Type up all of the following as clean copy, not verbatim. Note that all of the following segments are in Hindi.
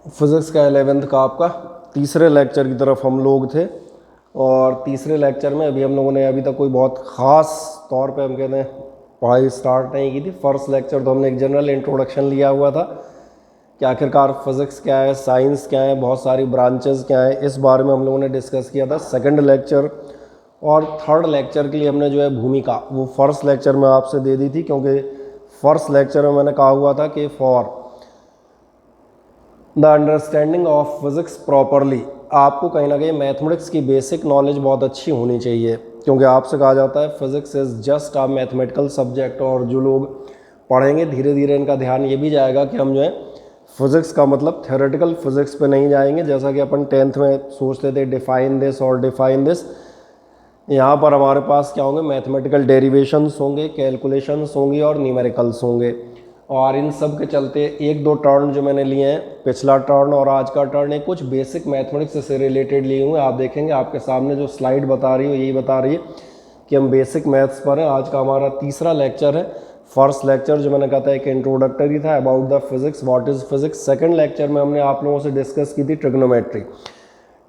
फिज़िक्स का 11th का आपका तीसरे लेक्चर की तरफ हम लोग थे। और तीसरे लेक्चर में अभी हम लोगों ने अभी तक कोई बहुत ख़ास तौर पे हम कहते हैं पढ़ाई स्टार्ट नहीं की थी। फर्स्ट लेक्चर तो हमने एक जनरल इंट्रोडक्शन लिया हुआ था कि आखिरकार फिज़िक्स क्या है, साइंस क्या है, बहुत सारी ब्रांचेस क्या है, इस बारे में हम लोगों ने डिस्कस किया था। सेकंड लेक्चर और थर्ड लेक्चर के लिए हमने जो है भूमिका वो फर्स्ट लेक्चर में आपसे दे दी थी, क्योंकि फर्स्ट लेक्चर में मैंने कहा हुआ था कि for the understanding of physics properly आपको कहीं ना कहीं मैथमेटिक्स की बेसिक नॉलेज बहुत अच्छी होनी चाहिए, क्योंकि आपसे कहा जाता है physics is just a mathematical subject. और जो लोग पढ़ेंगे धीरे धीरे इनका ध्यान ये भी जाएगा कि हम जो है फिज़िक्स का मतलब थ्योरेटिकल फिज़िक्स पे नहीं जाएंगे, जैसा कि अपन 10th में सोचते थे डिफ़ाइन दिस और डिफ़ाइन दिस। यहाँ पर हमारे पास क्या होंगे, मैथमेटिकल डेरिवेशंस होंगे, कैलकुलेशंस होंगी और न्यूमेरिकल्स होंगे। और इन सब के चलते एक दो टर्न जो मैंने लिए हैं, पिछला टर्न और आज का टर्न, है कुछ बेसिक मैथमेटिक्स से रिलेटेड लिए हुए। आप देखेंगे आपके सामने जो स्लाइड बता रही हो यही बता रही है कि हम बेसिक मैथ्स पर हैं। आज का हमारा तीसरा लेक्चर है। फर्स्ट लेक्चर जो मैंने कहा था एक इंट्रोडक्टरी था about the physics, what is physics. Second lecture में हमने आप लोगों से डिस्कस की थी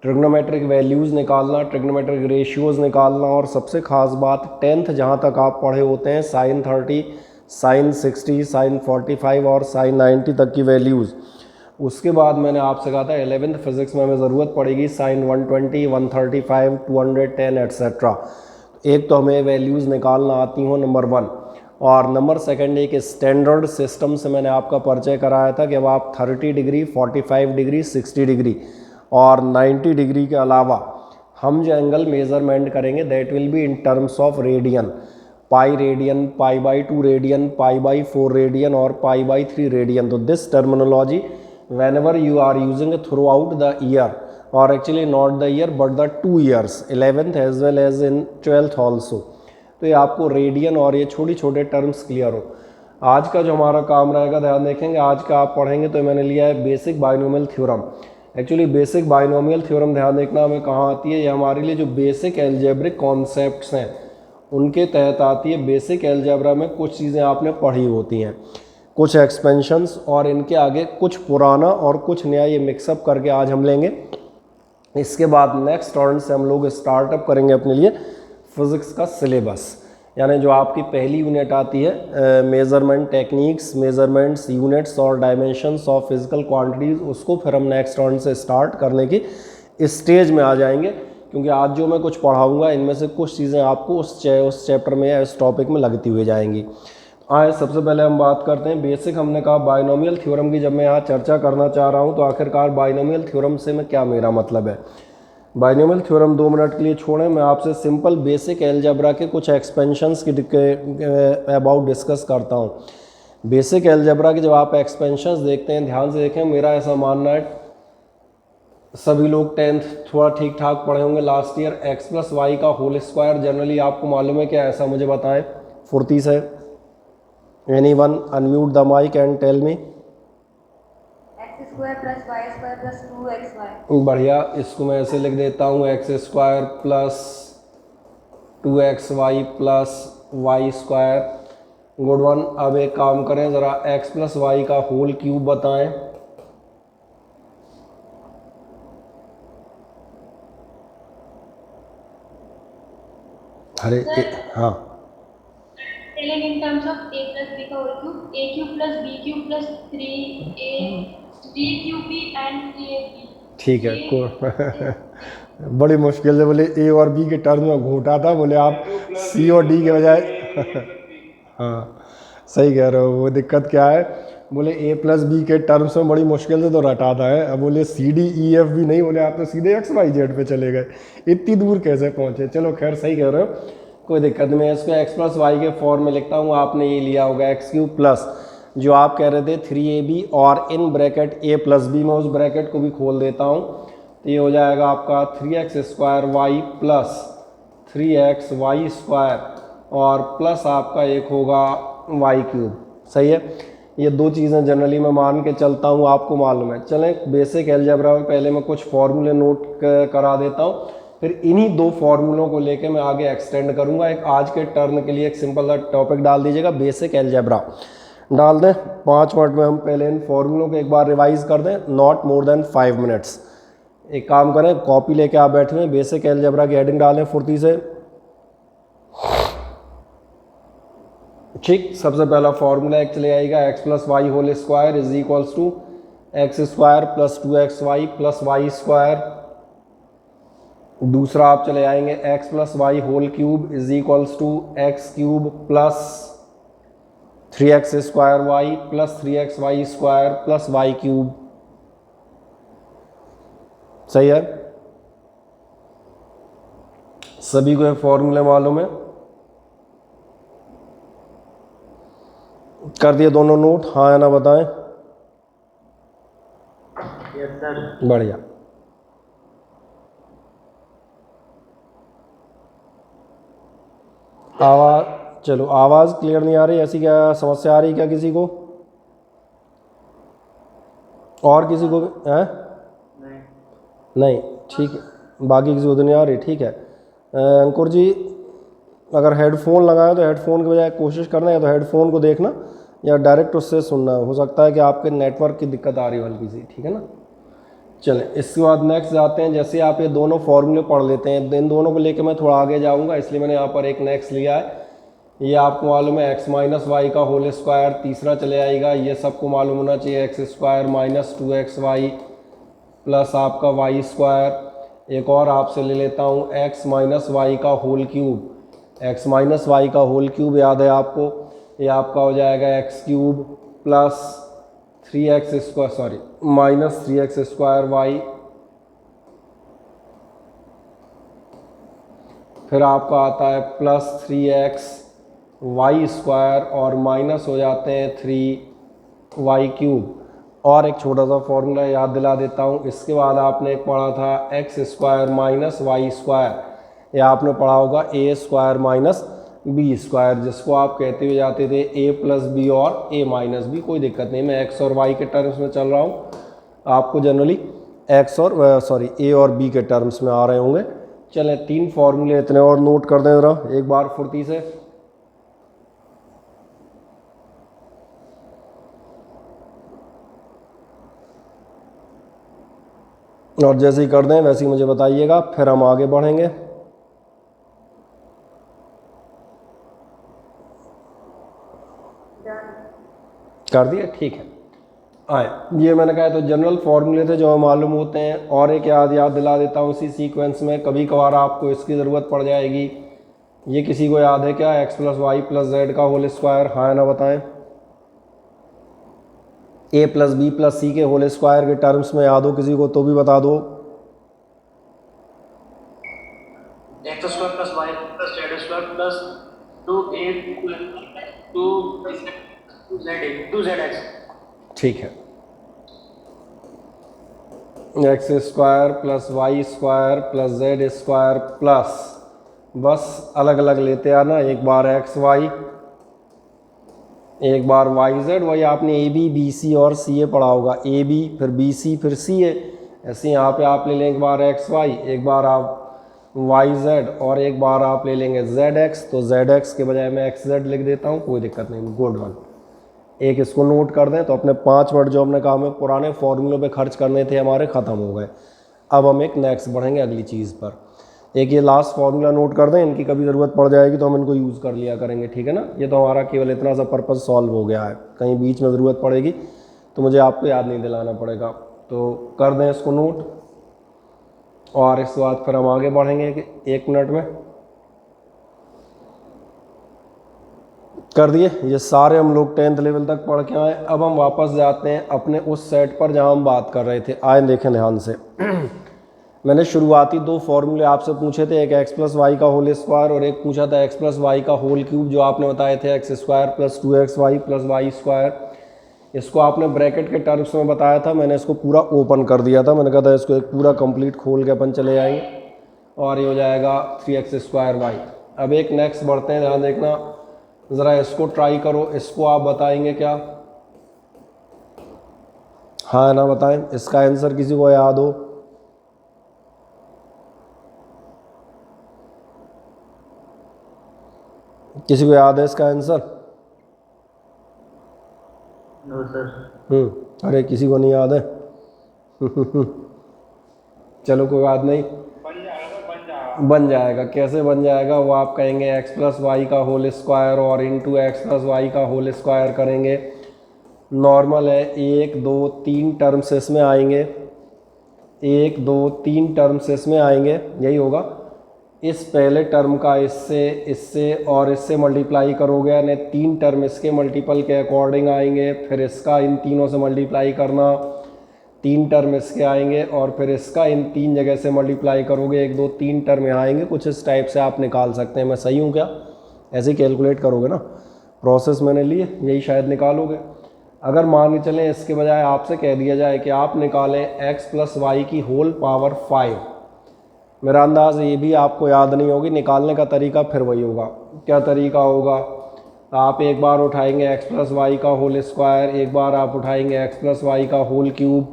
ट्रिग्नोमेट्रिक वैल्यूज़ निकालना, ट्रिग्नोमेट्रिक रेशियोज़ निकालना, और सबसे खास बात 10th जहाँ तक आप पढ़े होते हैं sin 30, sin 60, sin 45 और sin 90 तक की वैल्यूज़। उसके बाद मैंने आपसे कहा था 11th फिज़िक्स में हमें ज़रूरत पड़ेगी sin 120, 135, 210 एट्सेट्रा। एक तो हमें वैल्यूज़ निकालना आती हो, नंबर 1। और नंबर सेकंड एक स्टैंडर्ड सिस्टम से मैंने आपका परिचय कराया था कि अब आप 30 डिग्री, 45 डिग्री, 60 डिग्री और 90 डिग्री के अलावा हम जो एंगल मेज़रमेंट करेंगे that will be in terms of radian, pi radian, pi by 2 radian, pi by 4 radian और पाई बाई 3 रेडियन। तो this terminology whenever you are using it throughout the year, or actually not the year but the 2 years, 11th as well as in 12th also, तो ये आपको रेडियन और ये छोटे छोटे टर्म्स क्लियर हो। आज का जो हमारा काम रहेगा, ध्यान देखेंगे, आज का आप पढ़ेंगे तो मैंने लिया है basic binomial theorem. Actually basic binomial theorem ध्यान देखना हमें कहाँ आती है, ये हमारे लिए जो बेसिक एल्जेब्रिक कॉन्सेप्ट्स हैं उनके तहत आती है। बेसिक एल्जेब्रा में कुछ चीज़ें आपने पढ़ी होती हैं, कुछ एक्सपेंशंस, और इनके आगे कुछ पुराना और कुछ नया, ये मिक्सअप करके आज हम लेंगे। इसके बाद नेक्स्ट टर्न से हम लोग स्टार्टअप करेंगे अपने लिए फिज़िक्स का सिलेबस, यानी जो आपकी पहली यूनिट आती है मेज़रमेंट टेक्निक्स, मेज़रमेंट्स, यूनिट्स और डायमेंशंस ऑफ फिजिकल क्वांटिटीज़, उसको फिर हम नेक्स्ट टर्न से स्टार्ट करने की स्टेज में आ जाएंगे। क्योंकि आज जो मैं कुछ पढ़ाऊँगा इनमें से कुछ चीज़ें आपको उस चैप्टर में या इस टॉपिक में लगती हुई जाएंगी। आए सबसे पहले हम बात करते हैं बेसिक। हमने कहा बाइनोमियल थ्योरम की जब मैं यहाँ चर्चा करना चाह रहा हूँ तो आखिरकार बाइनोमियल थ्योरम से मैं क्या मेरा मतलब है। बाइनोमियल थ्योरम 2 मिनट के लिए छोड़ें, मैं आपसे सिंपल बेसिक एल्जेब्रा के कुछ एक्सपेंशंस के अबाउट डिस्कस करता हूँ। बेसिक एल्जेब्रा के जब आप एक्सपेंशंस देखते हैं, ध्यान से देखें, मेरा ऐसा मानना है सभी लोग 10th थोड़ा ठीक ठाक पढ़े होंगे last year. X plus Y का होल स्क्वायर जनरली आपको मालूम है क्या, ऐसा मुझे बताएं फुर्ती से। Anyone unmute the mic and tell me. x square plus Y square plus 2xy। बढ़िया, इसको मैं ऐसे लिख देता हूँ X square plus 2xy plus Y square. Good one. अब एक काम करें, ज़रा x प्लस वाई का होल क्यूब बताएं। अरे हाँ, telling in terms of a plus B का whole cube, a cube plus b cube plus 3a d cube b and 3ab। ठीक है। बड़ी मुश्किल से बोले ए और बी के टर्म में घूटा था, बोले आप सी और डी के बजाय हाँ सही कह रहे हो। वो दिक्कत क्या है, बोले ए प्लस बी के टर्म्स में बड़ी मुश्किल से तो रटाता है। अब बोले सी डी ई एफ भी नहीं, बोले आप तो सीधे एक्स वाई जेड पे चले गए, इतनी दूर कैसे पहुँचे। चलो खैर सही कह रहे हो, कोई दिक्कत नहीं। मैं इसको एक्स प्लस वाई के फॉर्म में लिखता हूँ। आपने ये लिया होगा एक्स क्यूब प्लस जो आप कह रहे थे 3ab और इन ब्रैकेट a प्लस बी, मैं उस ब्रैकेट को भी खोल देता हूँ। तो ये हो जाएगा आपका 3x square y plus 3x y square और प्लस आपका एक होगा वाई क्यूब। सही है, ये दो चीज़ें जनरली मैं मान के चलता हूँ, आपको मालूम है। चलें बेसिक एल्जेब्रा में पहले मैं कुछ फॉर्मूले नोट करा देता हूँ, फिर इन्हीं दो फॉर्मूलों को लेके मैं आगे एक्सटेंड करूँगा। एक आज के टर्न के लिए एक सिंपल सा टॉपिक डाल दीजिएगा, बेसिक एल्जेब्रा। डाल दें। 5 मिनट में हम पहले इन फॉर्मूलों को एक बार रिवाइज कर दें, नॉट मोर देन 5 मिनट्स। एक काम करें, कॉपी लेके आप बैठे हैं, बेसिक अलजेब्रा की हेडिंग डालें फुर्ती से। ठीक, सबसे पहला फॉर्मूला एक चले आएगा, x plus y whole square is equals to x square plus 2xy plus Y square. दूसरा आप चले आएंगे, x plus y whole cube is equals to x cube plus 3x square y plus 3xy square plus y cube. सही है, सभी को ये फॉर्मूले मालूम है? कर दिए दोनों नोट, हाँ या ना बताएं? Yes sir. बढ़िया। आवाज़, चलो आवाज़ क्लियर नहीं आ रही, ऐसी क्या समस्या आ रही क्या किसी को? और किसी को है? नहीं, ठीक है, बाकी किसी को तो नहीं आ रही, ठीक है। अंकुर जी, अगर हेडफोन लगाएं तो हेडफोन के बजाय कोशिश करना है तो हेडफोन को देखना या डायरेक्ट उससे सुनना, हो सकता है कि आपके नेटवर्क की दिक्कत आ रही हो हल्की सी, ठीक है ना। चलें, इसके बाद नेक्स्ट जाते हैं। जैसे आप ये दोनों फॉर्मूले पढ़ लेते हैं, इन दोनों को लेकर मैं थोड़ा आगे जाऊंगा, इसलिए मैंने यहाँ पर एक नेक्स्ट लिया है। ये आपको मालूम है एक्स माइनस वाई का होल स्क्वायर, तीसरा चले आएगा, ये सबको मालूम होना चाहिए, x square minus 2xy plus आपका वाई स्क्वायर। एक और आपसे ले लेता हूँ, एक्स माइनस वाई का whole cube. X minus y का होल क्यूब याद है आपको, ये आपका हो जाएगा x cube plus 3x square, sorry minus 3x square y. फिर आपका आता है प्लस 3x वाई स्क्वायर और माइनस हो जाते हैं 3y क्यूब। और एक छोटा सा फॉर्मूला याद दिला देता हूँ, इसके बाद आपने एक पढ़ा था x square minus y square, या आपने पढ़ा होगा a square minus b square, जिसको आप कहते हुए जाते थे ए प्लस बी और ए माइनस बी। कोई दिक्कत नहीं, मैं एक्स और वाई के टर्म्स में चल रहा हूँ, आपको जनरली एक्स और सॉरी ए और बी के टर्म्स में आ रहे होंगे। चलें, 3 फॉर्मूले इतने और नोट कर दें ज़रा एक बार फुर्ती से। और जैसे ही कर दें वैसे ही मुझे बताइएगा, फिर हम आगे बढ़ेंगे। कर दिए, ठीक है। आए, ये मैंने कहा तो जनरल फॉर्मूले थे जो मालूम होते हैं, और एक याद दिला देता हूँ इसी सीक्वेंस में, कभी कभार आपको इसकी ज़रूरत पड़ जाएगी। ये किसी को याद है क्या, x plus y plus z का होल स्क्वायर? हाँ ना बताएं। A plus b plus c के होल स्क्वायर के टर्म्स में याद हो किसी को तो भी बता दो। X square plus y plus z square plus 2a 2zx। ठीक है, x square plus Y square plus z square plus, बस अलग अलग लेते आना, एक बार एक्स वाई एक बार वाई जेड। वही आपने ए बी बी सी और सी ए पढ़ा होगा, ए बी फिर बी सी फिर सी ए। ऐसे यहाँ पे आप ले लें एक बार एक्स वाई, एक बार आप वाई जेड और एक बार आप ले लेंगे जेड एक्स। तो जेड एक्स के बजाय मैं एक्स जेड लिख देता हूँ, कोई दिक्कत नहीं, गुड वन। एक इसको नोट कर दें। तो अपने 5 मिनट जो हमने कहा हमें पुराने फॉर्मूलों पे खर्च करने थे हमारे ख़त्म हो गए। अब हम एक नेक्स्ट बढ़ेंगे अगली चीज़ पर। एक ये लास्ट फार्मूला नोट कर दें, इनकी कभी ज़रूरत पड़ जाएगी तो हम इनको यूज़ कर लिया करेंगे, ठीक है ना। ये तो हमारा केवल इतना सा पर्पज़ सॉल्व हो गया है, कहीं बीच में ज़रूरत पड़ेगी तो मुझे आपको याद नहीं दिलाना पड़ेगा। तो कर दें इसको नोट, और इसके बाद फिर हम आगे बढ़ेंगे 1 मिनट में। कर दिए, ये सारे हम लोग 10th लेवल तक पढ़ के आए। अब हम वापस जाते हैं अपने उस सेट पर जहां हम बात कर रहे थे। आए देखें ध्यान से। मैंने शुरुआती 2 फॉर्मूले आपसे पूछे थे, एक एक्स प्लस वाई का होल स्क्वायर और एक पूछा था एक्स प्लस वाई का होल क्यूब, जो आपने बताए थे x square plus 2xy plus Y square. इसको आपने ब्रैकेट के टर्म्स में बताया था, मैंने इसको पूरा ओपन कर दिया था, मैंने कहा था इसको एक पूरा कंप्लीट खोल के अपन चले जाएंगे और ये हो जाएगा 3x स्क्वायर वाई। अब एक नेक्स्ट बढ़ते हैं, ध्यान देखना ज़रा, इसको ट्राई करो, इसको आप बताएंगे क्या? हाँ ना बताएं, इसका आंसर किसी को याद हो? किसी को याद है इसका आंसर? सर। अरे किसी को नहीं याद है। चलो कोई बात नहीं, बन जाएगा। कैसे बन जाएगा वो आप कहेंगे एक्स प्लस वाई का होल स्क्वायर और इंटू एक्स प्लस वाई का होल स्क्वायर करेंगे। नॉर्मल है, 1 2 3 टर्म्स इसमें आएंगे, 1 2 3 टर्म्स इसमें आएंगे, यही होगा। इस पहले टर्म का इससे और इससे मल्टीप्लाई करोगे यानी 3 टर्म इसके मल्टीपल के अकॉर्डिंग आएंगे, फिर इसका इन तीनों से मल्टीप्लाई करना, 3 टर्म इसके आएंगे और फिर इसका इन 3 जगह से मल्टीप्लाई करोगे, 1 2 3 टर्म यहाँ आएंगे। कुछ इस टाइप से आप निकाल सकते हैं। मैं सही हूँ क्या? ऐसे ही कैलकुलेट करोगे ना, प्रोसेस मैंने लिए, यही शायद निकालोगे। अगर मान के चलें इसके बजाय आपसे कह दिया जाए कि आप निकालें x प्लस वाई की होल पावर 5, मेरा अंदाज़ ये भी आपको याद नहीं होगी। निकालने का तरीका फिर वही होगा। क्या तरीका होगा? आप एक बार उठाएंगे x प्लस वाई का होल स्क्वायर, एक बार आप उठाएंगे x प्लस वाई का होल क्यूब।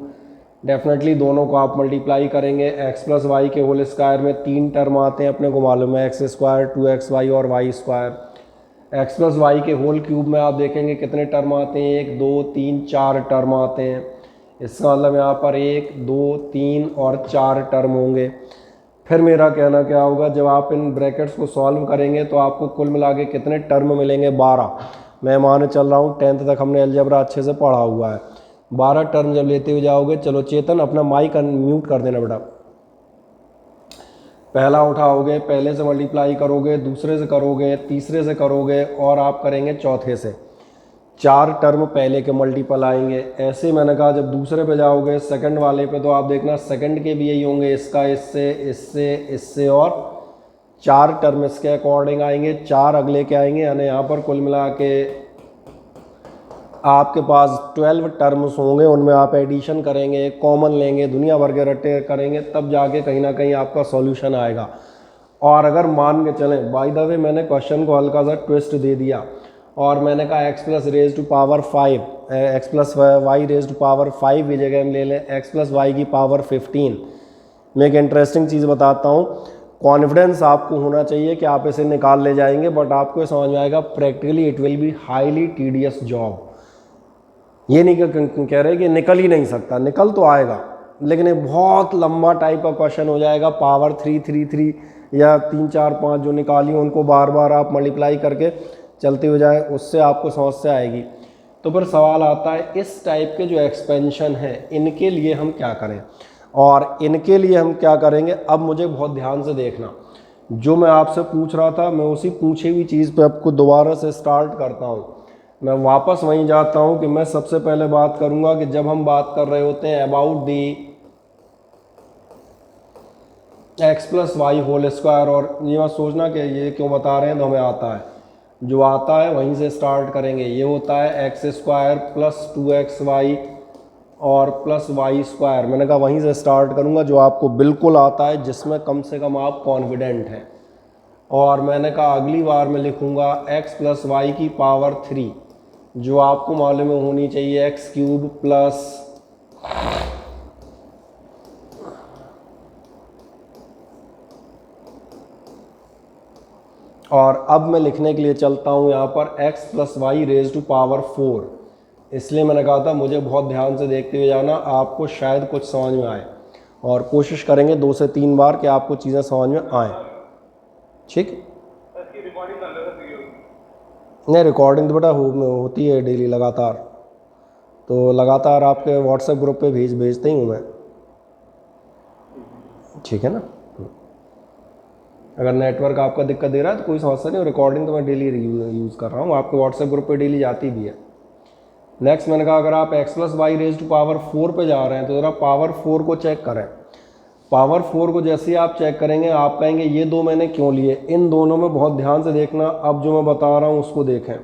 डेफिनेटली दोनों को आप मल्टीप्लाई करेंगे। x प्लस वाई के होल स्क्वायर में 3 टर्म आते हैं, अपने को मालूम है, एक्स स्क्वायर 2xy और y square. X plus y के होल क्यूब में आप देखेंगे कितने टर्म आते हैं, 1 2 3 4 टर्म आते हैं। इसका मतलब यहाँ पर 1 2 3 और 4 टर्म होंगे। फिर मेरा कहना क्या होगा, जब आप इन ब्रैकेट्स को सॉल्व करेंगे तो आपको कुल मिला के कितने टर्म मिलेंगे, 12। मैं मान चल रहा हूँ 10th तक हमने अलजेब्रा अच्छे से पढ़ा हुआ है। 12 टर्म जब लेते हुए जाओगे, चलो चेतन अपना माइक म्यूट कर देना बेटा। पहला उठाओगे, पहले से मल्टीप्लाई करोगे, दूसरे से करोगे, तीसरे से करोगे और आप करेंगे चौथे से। 4 टर्म पहले के मल्टीपल आएंगे। ऐसे मैंने कहा जब दूसरे पे जाओगे, सेकंड वाले पे, तो आप देखना सेकंड के भी यही होंगे, इसका इससे इससे इससे और 4 टर्म इसके अकॉर्डिंग आएंगे, 4 अगले के आएंगे, यानी यहाँ पर कुल मिला के आपके पास 12 टर्म्स होंगे। उनमें आप एडिशन करेंगे, कॉमन लेंगे, दुनिया भर के रट्टे करेंगे, तब जाके कहीं ना कहीं आपका सॉल्यूशन आएगा। और अगर मान के चलें, बाय द वे मैंने क्वेश्चन को हल्का सा ट्विस्ट दे दिया और मैंने कहा x plus raise to power 5, x plus y raise to power 5 की जगह हम ले लें x प्लस वाई की पावर 15। मैं एक इंटरेस्टिंग चीज़ बताता हूँ, कॉन्फिडेंस आपको होना चाहिए कि आप इसे निकाल ले जाएंगे, बट आपको ये समझ में आएगा practically it will be highly tedious job. ये नहीं कह रहे कि निकल ही नहीं सकता, निकल तो आएगा, लेकिन ये बहुत लंबा टाइप का क्वेश्चन हो जाएगा। पावर 3 3 3 या 3 4 5 जो निकाली उनको बार बार आप मल्टीप्लाई करके चलते हो जाए, उससे आपको समस्या आएगी। तो फिर सवाल आता है इस टाइप के जो एक्सपेंशन है इनके लिए हम क्या करें, और इनके लिए हम क्या करेंगे। अब मुझे बहुत ध्यान से देखना, जो मैं आपसे पूछ रहा था मैं उसी पूछी हुई चीज़ पे आपको दोबारा से स्टार्ट करता हूँ। मैं वापस वहीं जाता हूँ कि मैं सबसे पहले बात करूँगा कि जब हम बात कर रहे होते हैं about the x plus y whole square, और ये मत सोचना कि ये क्यों बता रहे हैं, तो हमें आता है, जो आता है वहीं से स्टार्ट करेंगे। ये होता है एक्स स्क्वायर प्लस 2xy और प्लस वाई स्क्वायर। मैंने कहा वहीं से स्टार्ट करूँगा जो आपको बिल्कुल आता है, जिसमें कम से कम आप कॉन्फिडेंट हैं। और मैंने कहा अगली बार मैं लिखूँगा x प्लस वाई की पावर 3, जो आपको मालूम होनी चाहिए एक्स क्यूब प्लस और अब मैं लिखने के लिए चलता हूँ यहाँ पर x plus y raise to power 4। इसलिए मैंने कहा था मुझे बहुत ध्यान से देखते हुए जाना, आपको शायद कुछ समझ में आए, और कोशिश करेंगे 2 से 3 बार कि आपको चीज़ें समझ में आए। ठीक, नहीं रिकॉर्डिंग तो बेटा होती है डेली लगातार, तो लगातार आपके व्हाट्सएप ग्रुप पे भेजते ही हूँ मैं, ठीक है ना। अगर नेटवर्क आपका दिक्कत दे रहा है तो कोई समस्या नहीं, रिकॉर्डिंग तो मैं डेली यूज़ कर रहा हूँ, आपके व्हाट्सएप ग्रुप पे डेली जाती भी है। नेक्स्ट मैंने कहा अगर आप x plus y raise to power 4 पे जा रहे हैं तो ज़रा पावर 4 को चेक करें। पावर 4 को जैसे ही आप चेक करेंगे आप कहेंगे ये 2 मैंने क्यों लिए। इन दोनों में बहुत ध्यान से देखना, अब जो मैं बता रहा हूँ उसको देखें।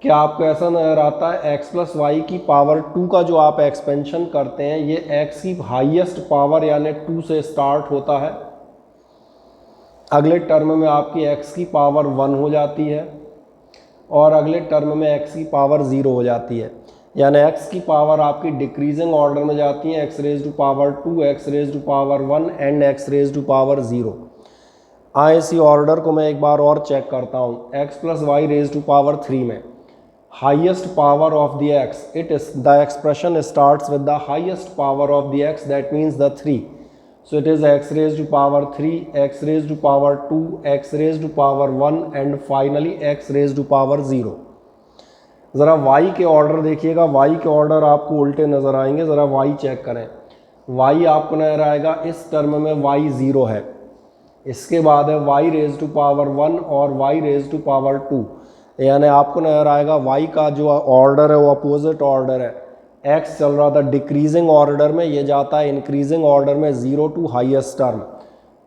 क्या आपको ऐसा नजर आता है x प्लस वाई की पावर 2 का जो आप एक्सपेंशन करते हैं ये x की हाईएस्ट पावर यानी 2 से स्टार्ट होता है, अगले टर्म में आपकी x की पावर 1 हो जाती है और अगले टर्म में x की पावर 0 हो जाती है, यानी x की पावर आपकी डिक्रीजिंग ऑर्डर में जाती है, x raise to power 2, x raise to power 1 and x raise to power 0। इसी ऑर्डर को मैं एक बार और चेक करता हूँ। x plus y raise to power 3 में highest power of the x, it is the expression starts with the highest power of the x, that means the 3. So it is x raised to power 3, x raised to power 2, x raised to power 1 and finally x raised to power 0. ज़रा y के ऑर्डर देखिएगा, y के ऑर्डर आपको उल्टे नज़र आएंगे, ज़रा y चेक करें। y आपको नज़र आएगा इस टर्म में y 0 है, इसके बाद है y रेज टू पावर 1 और y रेज टू पावर 2, यानी आपको नज़र आएगा y का जो ऑर्डर है वो अपोजिट ऑर्डर है। x चल रहा था डिक्रीजिंग ऑर्डर में, ये जाता है इंक्रीजिंग ऑर्डर में 0 टू हाईएस्ट टर्म।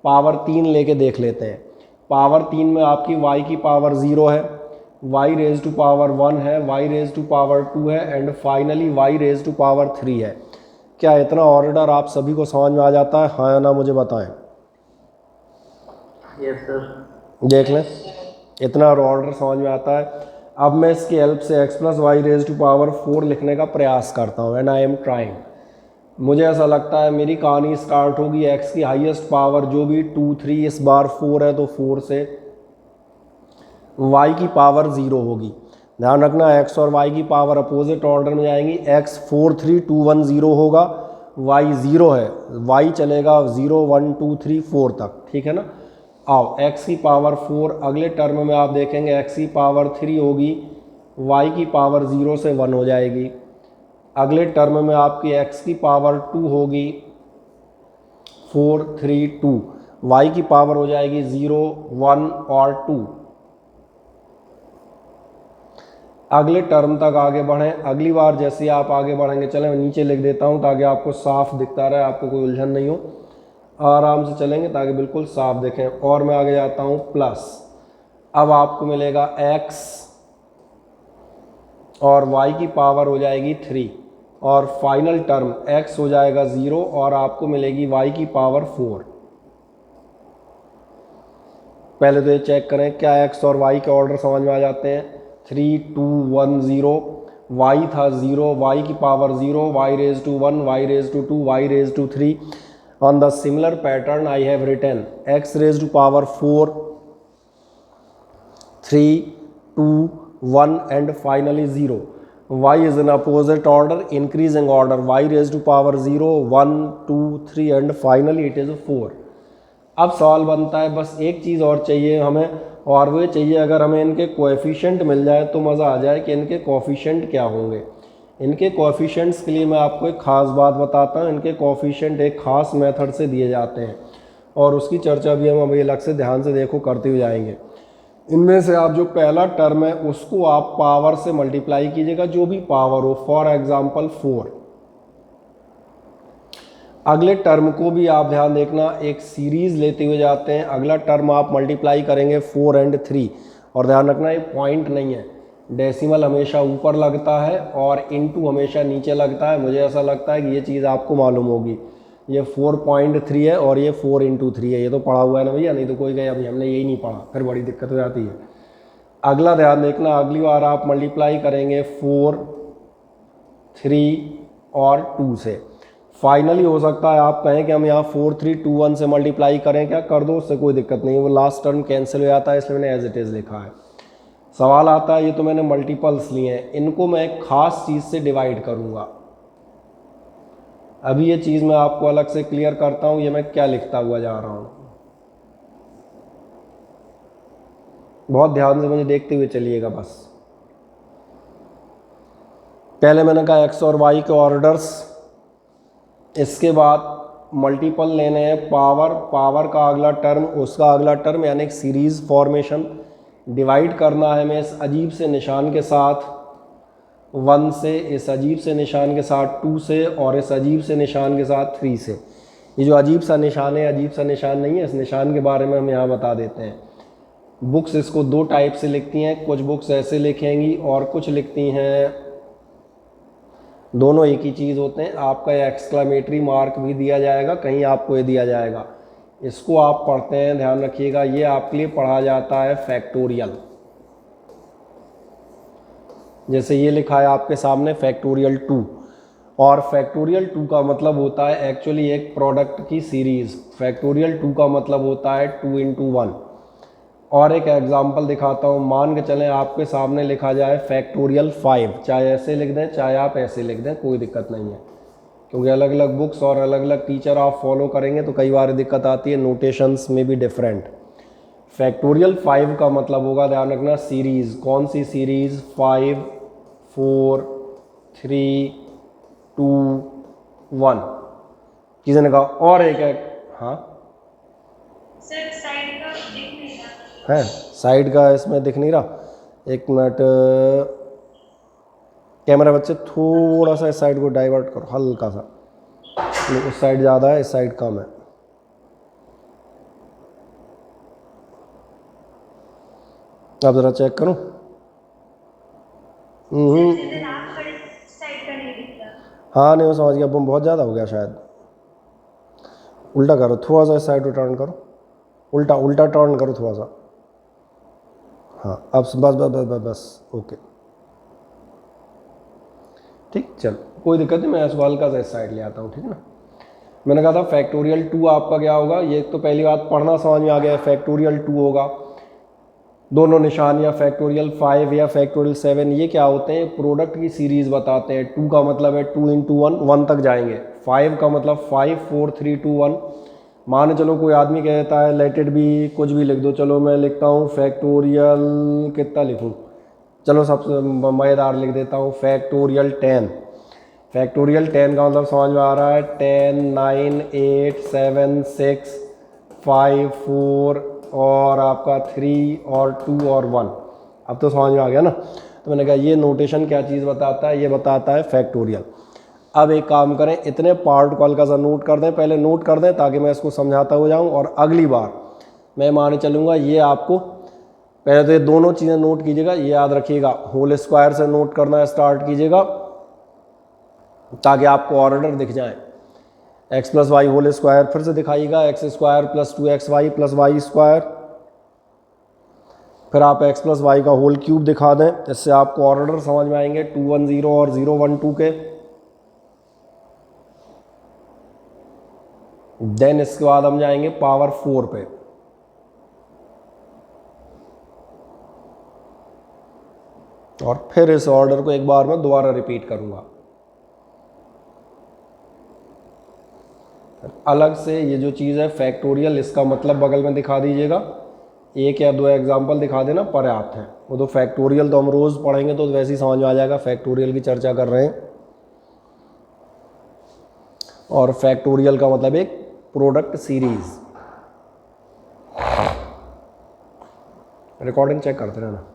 पावर 3 लेके देख लेते हैं। पावर 3 में आपकी y की पावर 0 है, y रेज टू पावर 1 है, y रेज टू पावर 2 है and finally y raise to power 3 है। क्या इतना ऑर्डर आप सभी को समझ में आ जाता है, हाँ या ना, मुझे बताएं। Yes sir. देख लें, इतना ऑर्डर समझ में आता है। अब मैं इसकी हेल्प से x plus y raise to power 4 लिखने का प्रयास करता हूँ, एंड आई एम ट्राइंग। मुझे ऐसा लगता है मेरी कहानी स्टार्ट होगी x की हाईएस्ट पावर जो भी 2 3, इस बार 4 है तो 4 से y की पावर 0 होगी। ध्यान रखना x और y की पावर अपोजिट ऑर्डर में जाएंगी। x 4 3 2 1 0 होगा, y 0 है, y चलेगा 0 1 2 3 4 तक, ठीक है ना। आओ x की पावर 4, अगले टर्म में आप देखेंगे x की पावर 3 होगी, y की पावर 0 से 1 हो जाएगी। अगले टर्म में आपकी x की पावर 2 होगी 4 3 2, y की पावर हो जाएगी 0 1 और 2। अगले टर्म तक आगे बढ़ें। अगली बार जैसे आप आगे बढ़ेंगे, चलें मैं नीचे लिख देता हूं ताकि आपको साफ दिखता रहे, आपको कोई उलझन नहीं हो, आराम से चलेंगे ताकि बिल्कुल साफ देखें। और मैं आगे जाता हूं प्लस, अब आपको मिलेगा x और y की पावर हो जाएगी 3 और फाइनल टर्म x हो जाएगा 0 और आपको मिलेगी y की पावर 4। पहले तो ये चेक करें क्या x और y के ऑर्डर समझ में आ जाते हैं। 3 2 1 0, y था 0, y की power 0, y raise to 1, y raise to 2, y raise to 3। On the similar pattern I have written x raised to power 4, 3 2 1 and finally 0. y is in opposite order, increasing order, y raised to power 0 1 2 3 and finally it is 4. अब सवाल बनता है बस एक चीज़ और चाहिए हमें, और वो चाहिए अगर हमें इनके कोएफिशिएंट मिल जाए तो मज़ा आ जाए कि इनके कोएफिशिएंट क्या होंगे। इनके कोएफिशिएंट्स के लिए मैं आपको एक ख़ास बात बताता हूँ। इनके कोएफिशिएंट एक ख़ास मेथड से दिए जाते हैं और उसकी चर्चा भी हम अभी अलग से ध्यान से देखो करते हुए जाएंगे। इनमें से आप जो पहला टर्म है उसको आप पावर से मल्टीप्लाई कीजिएगा, जो भी पावर हो, फॉर एग्जांपल 4। अगले टर्म को भी आप ध्यान देखना, एक सीरीज़ लेते हुए जाते हैं। अगला टर्म आप मल्टीप्लाई करेंगे 4 और 3, और ध्यान रखना ये पॉइंट नहीं है, डेसिमल हमेशा ऊपर लगता है और इनटू हमेशा नीचे लगता है। मुझे ऐसा लगता है कि ये चीज़ आपको मालूम होगी। ये 4.3 है और ये 4 × 3 है, ये तो पढ़ा हुआ है ना भैया, नहीं तो कोई कहे अभी हमने यही नहीं पढ़ा, फिर बड़ी दिक्कत हो जाती है। अगला ध्यान देखना, अगली बार आप मल्टीप्लाई करेंगे 4 3 और 2 से। फाइनली हो सकता है आप कहें कि हम यहाँ 4 3 2 1 से मल्टीप्लाई करें, क्या कर दो, उससे कोई दिक्कत नहीं है, वो लास्ट टर्म कैंसिल हो जाता है, इसलिए मैंने एज इट इज़ लिखा है। सवाल आता है ये तो मैंने मल्टीपल्स लिए हैं, इनको मैं एक ख़ास चीज़ से डिवाइड करूँगा। अभी ये चीज़ मैं आपको अलग से क्लियर करता हूँ, ये मैं क्या लिखता हुआ जा रहा हूँ, बहुत ध्यान से मुझे देखते हुए चलिएगा। बस पहले मैंने कहा x और y के ऑर्डर्स, इसके बाद मल्टीपल लेने हैं, पावर का अगला टर्म, उसका अगला टर्म, यानी एक सीरीज़ फॉर्मेशन। डिवाइड करना है मैं इस अजीब से निशान के साथ 1 से, इस अजीब से निशान के साथ 2 से, और इस अजीब से निशान के साथ 3 से। ये जो अजीब सा निशान है, अजीब सा निशान नहीं है, इस निशान के बारे में हम यहाँ बता देते हैं। बुक्स इसको 2 टाइप से लिखती हैं, कुछ बुक्स ऐसे लिखेंगी और कुछ लिखती हैं, दोनों एक ही चीज़ होते हैं। आपका ये एक्सक्लेमेटरी मार्क भी दिया जाएगा, कहीं आपको ये दिया जाएगा, इसको आप पढ़ते हैं, ध्यान रखिएगा, ये आपके लिए पढ़ा जाता है फैक्टोरियल। जैसे ये लिखा है आपके सामने फैक्टोरियल 2, और फैक्टोरियल 2 का मतलब होता है एक्चुअली एक प्रोडक्ट की सीरीज़। फैक्टोरियल 2 का मतलब होता है 2 × 1। और एक एग्जांपल दिखाता हूँ। मान के चलें आपके सामने लिखा जाए फैक्टोरियल 5, चाहे ऐसे लिख दें चाहे आप ऐसे लिख दें, कोई दिक्कत नहीं है, क्योंकि अलग अलग बुक्स और अलग अलग टीचर आप फॉलो करेंगे तो कई बार दिक्कत आती है, नोटेशंस में भी डिफरेंट। फैक्टोरियल 5 का मतलब होगा, ध्यान रखना, सीरीज़। कौन सी सीरीज़? 5 4 3 2 1। किसी ने कहा और एक है, हाँ सर साइड का दिख नहीं रहा है, साइड का इसमें दिख नहीं रहा। एक मिनट, कैमरा बच्चे थोड़ा सा इस साइड को डाइवर्ट करो, हल्का सा, उस साइड ज़्यादा है, इस साइड कम है। अब ज़रा चेक करूँ। साइड का नहीं दिख रहा। हाँ नहीं, वो समझ गया, बम बहुत ज़्यादा हो गया शायद। उल्टा करो, थोड़ा सा इस साइड को टर्न करो, उल्टा उल्टा टर्न करो थोड़ा सा। हाँ अब बस बस बस बस बस, ओके ठीक, चलो कोई दिक्कत नहीं, मैं इसको हल्का सा इस साइड ले आता हूँ, ठीक है ना। मैंने कहा था फैक्टोरियल 2 आपका क्या होगा, ये तो पहली बात पढ़ना समझ में आ गया है। फैक्टोरियल 2 होगा, दोनों निशान, या फैक्टोरियल 5 या फैक्टोरियल 7, ये क्या होते हैं? प्रोडक्ट की सीरीज़ बताते हैं। 2 का मतलब है 2 × 1, 1 तक जाएंगे। 5 का मतलब 5 4 3 2 1। मान चलो कोई आदमी कहता है लेट इट बी, कुछ भी लिख दो, चलो मैं लिखता हूँ फैक्टोरियल, कितना लिखूँ, चलो सबसे मज़ेदार लिख देता हूँ फैक्टोरियल 10। फैक्टोरियल 10 का मतलब समझ में आ रहा है, 10 9 8 7 6 5 4 और आपका 3 और 2 और 1। अब तो समझ में आ गया ना। तो मैंने कहा ये नोटेशन क्या चीज़ बताता है, ये बताता है फैक्टोरियल। अब एक काम करें, इतने पार्ट को हल्का सा नोट कर दें, पहले नोट कर दें ताकि मैं इसको समझाता हो जाऊं, और अगली बार मैं माने चलूँगा ये आपको, पहले तो ये दोनों चीज़ें नोट कीजिएगा, ये याद रखिएगा, होल स्क्वायर से नोट करना स्टार्ट कीजिएगा ताकि आपको ऑर्डर दिख जाए। x plus y whole square फिर से दिखाइएगा, x square plus 2xy plus Y square, फिर आप x प्लस वाई का होल क्यूब दिखा दें, इससे आपको ऑर्डर समझ में आएंगे 2 1 0 और 0 1 2 के। देन इसके बाद हम जाएंगे पावर 4 पे, और फिर इस ऑर्डर को एक बार मैं दोबारा रिपीट करूंगा। अलग से ये जो चीज़ है फैक्टोरियल, इसका मतलब बगल में दिखा दीजिएगा, 1 या 2 एग्जाम्पल दिखा देना, पर्याप्त है। वो तो फैक्टोरियल तो हम रोज़ पढ़ेंगे तो वैसे ही समझ में आ जाएगा, फैक्टोरियल की चर्चा कर रहे हैं। और फैक्टोरियल का मतलब एक प्रोडक्ट सीरीज। रिकॉर्डिंग चेक करते रहना।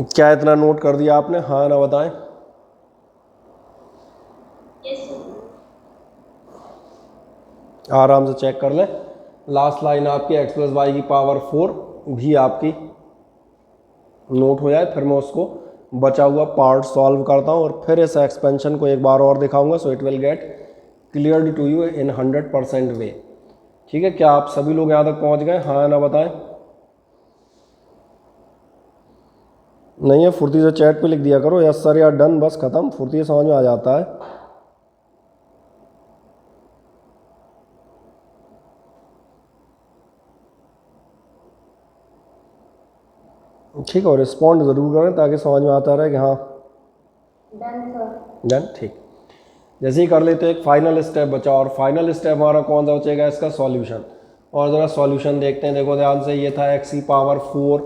क्या इतना नोट कर दिया आपने? हाँ ना बताएं। आराम से चेक कर लें। लास्ट लाइन आपकी x प्लस वाई की पावर 4 भी आपकी नोट हो जाए, फिर मैं उसको बचा हुआ पार्ट सॉल्व करता हूँ और फिर इस एक्सपेंशन को एक बार और दिखाऊंगा, so it will get cleared to you in 100% way. ठीक है, क्या आप सभी लोग यहाँ तक पहुँच गए? हाँ ना बताएं। नहीं है फुर्ती से चैट पे लिख दिया करो, यस सर या डन, बस ख़त्म, फुर्ती से समझ में आ जाता है। ठीक है, और रिस्पॉन्ड ज़रूर करें ताकि समझ में आता रहे कि हाँ डन। ठीक, जैसे ही कर लेते हैं एक फाइनल स्टेप बचा, और फाइनल स्टेप हमारा कौन सा बचेगा? इसका सॉल्यूशन। और ज़रा सॉल्यूशन देखते हैं, देखो ध्यान से, ये था x की पावर 4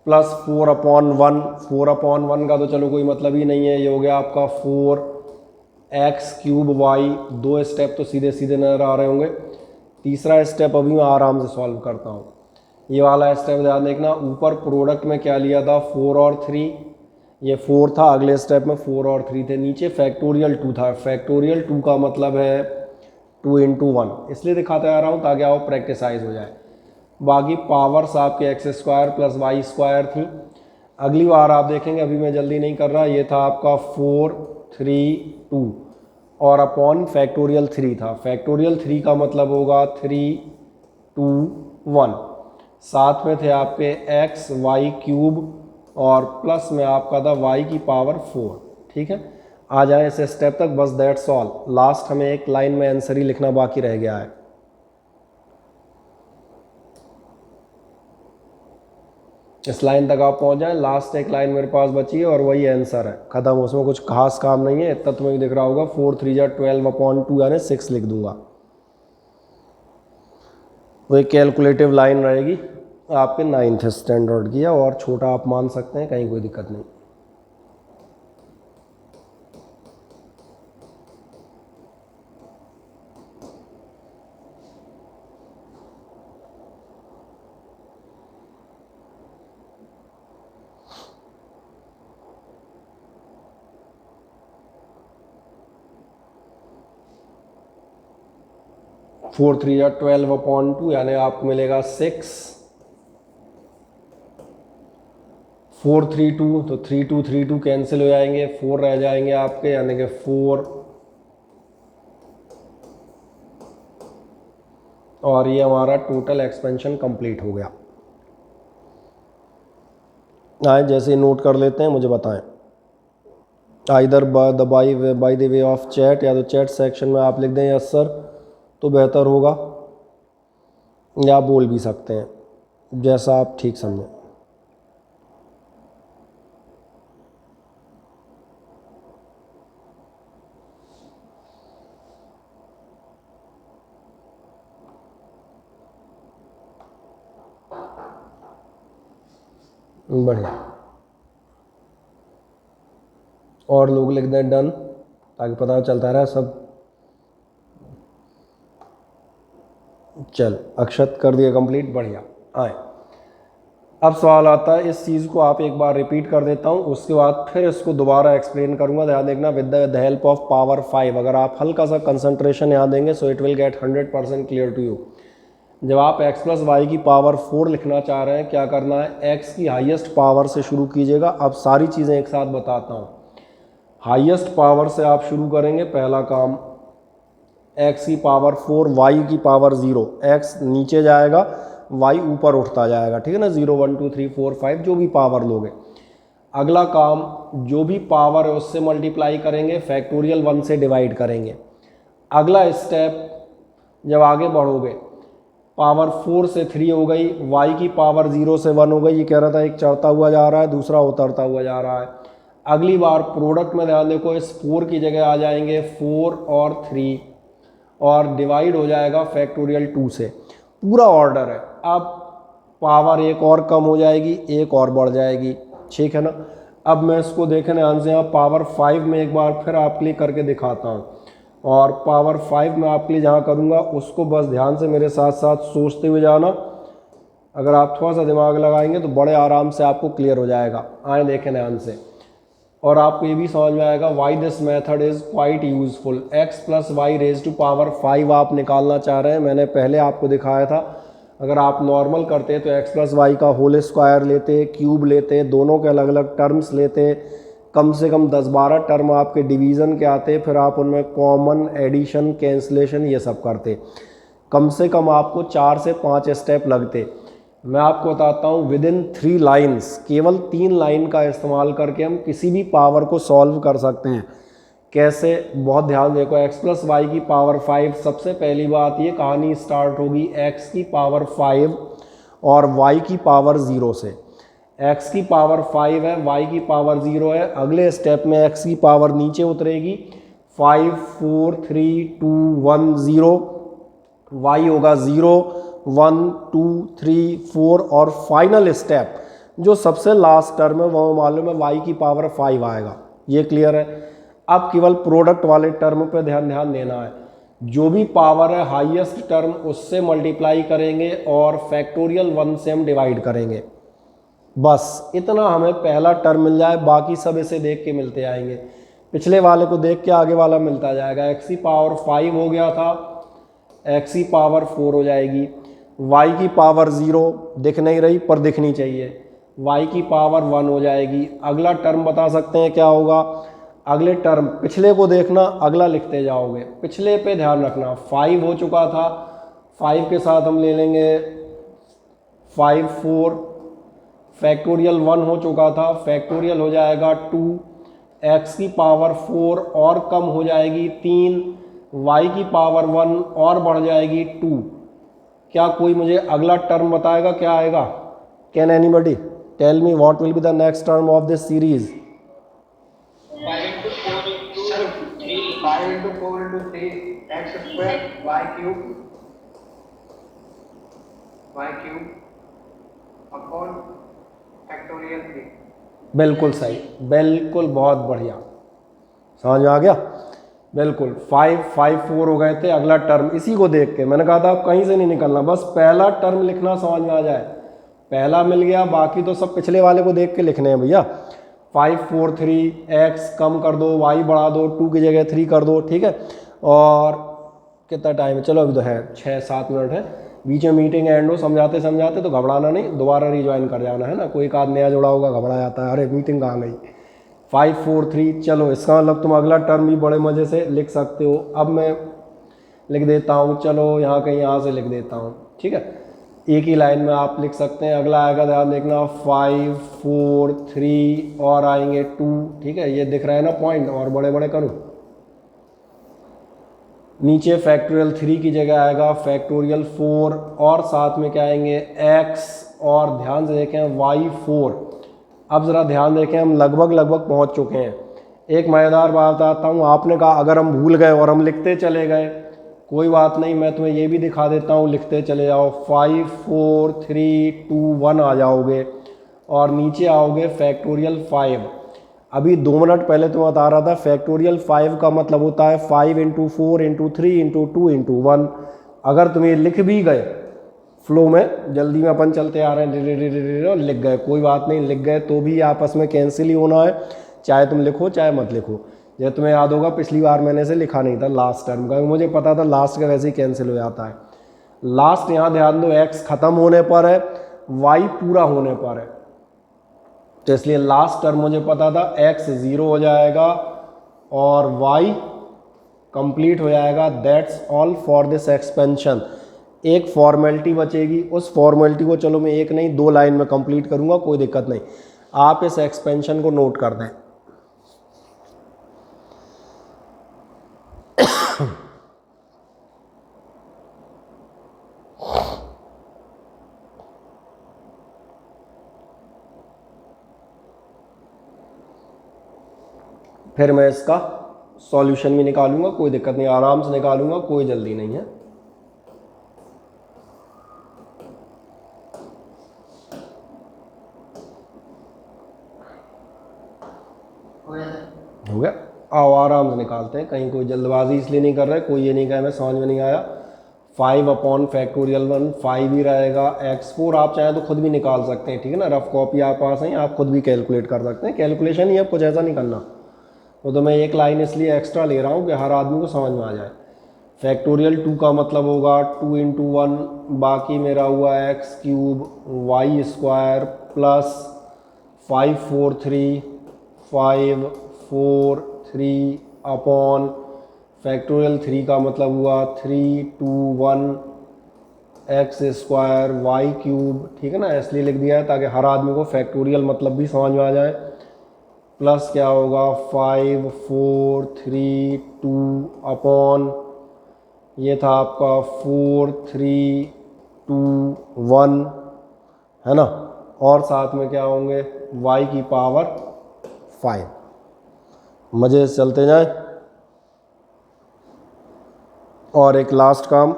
प्लस 4/1। 4/1 का तो चलो कोई मतलब ही नहीं है, ये हो गया आपका 4x³ y। 2 स्टेप तो सीधे सीधे नज़र आ रहे होंगे। तीसरा स्टेप अभी मैं आराम से सॉल्व करता हूँ। ये वाला स्टेप ध्यान देखना, ऊपर प्रोडक्ट में क्या लिया था? 4 और 3, ये 4 था, अगले स्टेप में 4 और 3 थे, नीचे फैक्टोरियल 2 था। फैक्टोरियल 2 का मतलब है 2 × 1, इसलिए दिखाते आ रहा हूँ ताकि आप प्रैक्टिसाइज हो जाए। बाकी पावर्स आपके x² प्लस y² थी। अगली बार आप देखेंगे, अभी मैं जल्दी नहीं कर रहा, ये था आपका 4 3 2 और अपॉन फैक्टोरियल 3 था। फैक्टोरियल 3 का मतलब होगा 3 1, साथ में थे आपके एक्स वाई क्यूब और प्लस में आपका था y की पावर 4। ठीक है, आ जाए इस स्टेप तक, बस दैट्स ऑल। लास्ट हमें एक लाइन में आंसर ही लिखना बाकी रह गया है। इस लाइन तक आप पहुंच जाए, लास्ट एक लाइन मेरे पास बची है और वही आंसर है, खत्म। उसमें कुछ खास काम नहीं है, इतना तुम्हें दिख रहा होगा 4 3 जा 12/2 यानी 6 लिख दूंगा। वही कैलकुलेटिव लाइन रहेगी आपके 9th स्टैंडर्ड की है, और छोटा आप मान सकते हैं, कहीं कोई दिक्कत नहीं। फोर 3 या 12/2 यानी आपको मिलेगा 6। 4 3 2 तो 3 2 3 2 कैंसिल हो जाएंगे, 4 रह जाएंगे आपके, यानी कि 4, और ये हमारा टोटल एक्सपेंशन कंप्लीट हो गया। आए जैसे ही नोट कर लेते हैं मुझे बताएं, either by the way of chat, या तो चैट सेक्शन में आप लिख दें यस सर तो बेहतर होगा, या बोल भी सकते हैं, जैसा आप ठीक समझें। बढ़िया, और लोग लिख दें डन, ताकि पता चलता रहे सब। चल अक्षत कर दिया कंप्लीट, बढ़िया। आए अब सवाल आता है, इस चीज़ को आप एक बार रिपीट कर देता हूँ, उसके बाद फिर इसको दोबारा एक्सप्लेन करूँगा। ध्यान देखना, with the help of power 5, अगर आप हल्का सा कंसंट्रेशन यहाँ देंगे so it will get 100% clear to you. जब आप x प्लस वाई की पावर 4 लिखना चाह रहे हैं, क्या करना है, x की हाईएस्ट पावर से शुरू कीजिएगा। अब सारी चीज़ें एक साथ बताता हूँ। हाईएस्ट पावर से आप शुरू करेंगे, पहला काम x की पावर 4, y की पावर 0, x नीचे जाएगा, y ऊपर उठता जाएगा, ठीक है ना, 0 1 2 3 4 5 जो भी पावर लोगे। अगला काम, जो भी पावर है उससे मल्टीप्लाई करेंगे, फैक्टोरियल 1 से डिवाइड करेंगे। अगला स्टेप, जब आगे बढ़ोगे, पावर 4 से 3 हो गई, y की पावर 0 से 1 हो गई। ये कह रहा था एक चढ़ता हुआ जा रहा है, दूसरा उतरता हुआ जा रहा है। अगली बार प्रोडक्ट में ध्यान देखो, इस 4 की जगह आ जाएंगे 4 और 3, और डिवाइड हो जाएगा फैक्टोरियल 2 से। पूरा ऑर्डर है। अब पावर एक और कम हो जाएगी, एक और बढ़ जाएगी, ठीक है ना। अब मैं इसको देखने ध्यान से, यहाँ पावर 5 में एक बार फिर आपके लिए करके दिखाता हूँ, और पावर 5 में आपके लिए जहाँ करूँगा उसको बस ध्यान से मेरे साथ साथ सोचते हुए जाना। अगर आप थोड़ा सा दिमाग लगाएंगे तो बड़े आराम से आपको क्लियर हो जाएगा। आए देखें ध्यान से, और आपको ये भी समझ में आएगा why this method is quite useful. x plus y raise to power 5 आप निकालना चाह रहे हैं, मैंने पहले आपको दिखाया था। अगर आप नॉर्मल करते तो x प्लस वाई का होल स्क्वायर लेते, क्यूब लेते, दोनों के अलग अलग टर्म्स लेते, कम से कम 10-12 टर्म आपके डिवीज़न के आते, फिर आप उनमें कॉमन, एडिशन, कैंसलेशन ये सब करते। कम से कम आपको 4 से 5 स्टेप लगते। मैं आपको बताता हूँ, विद इन 3 लाइन्स, केवल 3 लाइन का इस्तेमाल करके हम किसी भी पावर को सॉल्व कर सकते हैं। कैसे, बहुत ध्यान देखो, x प्लस वाई की पावर 5, सबसे पहली बात ये कहानी स्टार्ट होगी x की पावर 5 और y की पावर 0 से। x की पावर 5 है, y की पावर 0 है। अगले स्टेप में x की पावर नीचे उतरेगी, 5 4 3 2 1 0, y होगा 0 1 2 3 4, और फाइनल स्टेप जो सबसे लास्ट टर्म है वो मालूम है y की पावर 5 आएगा। ये क्लियर है। अब केवल प्रोडक्ट वाले टर्म पे ध्यान देना है। जो भी पावर है हाईएस्ट टर्म उससे मल्टीप्लाई करेंगे और फैक्टोरियल 1 से हम डिवाइड करेंगे। बस इतना हमें पहला टर्म मिल जाए, बाकी सब इसे देख के मिलते आएंगे। पिछले वाले को देख के आगे वाला मिलता जाएगा। x की पावर 5 हो गया था, x की पावर 4 हो जाएगी, y की पावर 0 दिख नहीं रही पर दिखनी चाहिए, y की पावर 1 हो जाएगी। अगला टर्म बता सकते हैं क्या होगा, अगले टर्म, पिछले को देखना, अगला लिखते जाओगे, पिछले पे ध्यान रखना। 5 हो चुका था, 5 के साथ हम ले लेंगे 5 4, फैक्टोरियल 1 हो चुका था, फैक्टोरियल हो जाएगा 2, x की पावर 4 और कम हो जाएगी 3, y की पावर 1 और बढ़ जाएगी 2। क्या कोई मुझे अगला टर्म बताएगा क्या आएगा? Can anybody tell me what will be the next term of this series? 5 into 4 into 3, 5 into 4 into 3, x square, y cube upon factorial 3। बिल्कुल सही, बिल्कुल, बहुत बढ़िया, समझ में आ गया। बिल्कुल 5 5 4 हो गए थे। अगला टर्म इसी को देख के मैंने कहा था आप कहीं से नहीं निकलना, बस पहला टर्म लिखना समझ में आ जाए। पहला मिल गया, बाकी तो सब पिछले वाले को देख के लिखने हैं भैया। 5 4 3, x कम कर दो, y बढ़ा दो, 2 की जगह 3 कर दो, ठीक है। और कितना टाइम है? चलो अभी तो है 6-7 मिनट है, बीच में मीटिंग एंड हो, समझाते समझाते तो घबराना नहीं, दोबारा रिज्वाइन कर जाना है ना। कोई एक आध नया जुड़ा होगा, घबरा जाता है, अरे मीटिंग कहाँ गई। 5 4 3, चलो इसका मतलब तुम अगला टर्म भी बड़े मज़े से लिख सकते हो। अब मैं लिख देता हूँ, चलो यहाँ कहीं यहाँ से लिख देता हूँ, ठीक है। एक ही लाइन में आप लिख सकते हैं। अगला आएगा, ध्यान देखना, 5 4 3 और आएंगे 2, ठीक है। ये दिख रहा है ना पॉइंट, और बड़े बड़े करूँ। नीचे फैक्टोरियल 3 की जगह आएगा फैक्टोरियल 4 और साथ में क्या आएंगे x, और ध्यान से देखें y4। अब ज़रा ध्यान देखें, हम लगभग पहुंच चुके हैं। एक मज़ेदार बात बताता हूँ, आपने कहा अगर हम भूल गए और हम लिखते चले गए, कोई बात नहीं, मैं तुम्हें ये भी दिखा देता हूँ, लिखते चले जाओ। 5 4 3 2 1 आ जाओगे और नीचे आओगे फैक्टोरियल 5। अभी 2 मिनट पहले तो बता रहा था फैक्टोरियल 5 का मतलब होता है 5 इंटू 4 इंटू 3 इंटू 2 इंटू 1। अगर तुम ये लिख भी गए फ्लो में, जल्दी में अपन चलते आ रहे हैं, लिख गए, कोई बात नहीं, लिख गए तो भी आपस में कैंसिल ही होना है, चाहे तुम लिखो चाहे मत लिखो। जब तुम्हें याद होगा पिछली बार मैंने से लिखा नहीं था लास्ट टर्म का, मुझे पता था लास्ट का वैसे ही कैंसिल हो जाता है। लास्ट यहाँ ध्यान दो, x खत्म होने पर है, y पूरा होने पर है, तो इसलिए लास्ट टर्म मुझे पता था x 0 हो जाएगा और y कंप्लीट हो जाएगा। That's all for this expansion. एक फॉर्मेलिटी बचेगी, उस फॉर्मेलिटी को चलो मैं एक नहीं 2 लाइन में कंप्लीट करूंगा, कोई दिक्कत नहीं। आप इस एक्सपेंशन को नोट कर दें। फिर मैं इसका सॉल्यूशन भी निकालूंगा, कोई दिक्कत नहीं, आराम से निकालूंगा, कोई जल्दी नहीं है। हो गया, आओ आराम से निकालते हैं, कहीं कोई जल्दबाजी इसलिए नहीं कर रहे, कोई ये नहीं कहे मैं समझ में नहीं आया। 5 अपॉन फैक्टोरियल 1 5 ही रहेगा, x4 आप चाहें तो खुद भी निकाल सकते हैं, ठीक है ना। रफ कॉपी आप पास है, आप खुद भी कैलकुलेट कर सकते हैं, कैलकुलेशन ही है, कुछ ऐसा नहीं करना। तो मैं एक लाइन इसलिए एक्स्ट्रा ले रहा हूँ कि हर आदमी को समझ में आ जाए। फैक्टोरियल 2 का मतलब होगा 2 इंटू 1, बाकी मेरा हुआ x cube y square plus 5 4 3 5 4 3 upon factorial 3 का मतलब हुआ 3 2 1 x स्क्वायर y क्यूब, ठीक है ना, इसलिए लिख दिया है ताकि हर आदमी को फैक्टोरियल मतलब भी समझ में आ जाए। प्लस क्या होगा 5 4 3 2 अपॉन ये था आपका 4 3 2 1, है ना, और साथ में क्या होंगे y की पावर 5। मज़े से चलते जाएं। और एक लास्ट काम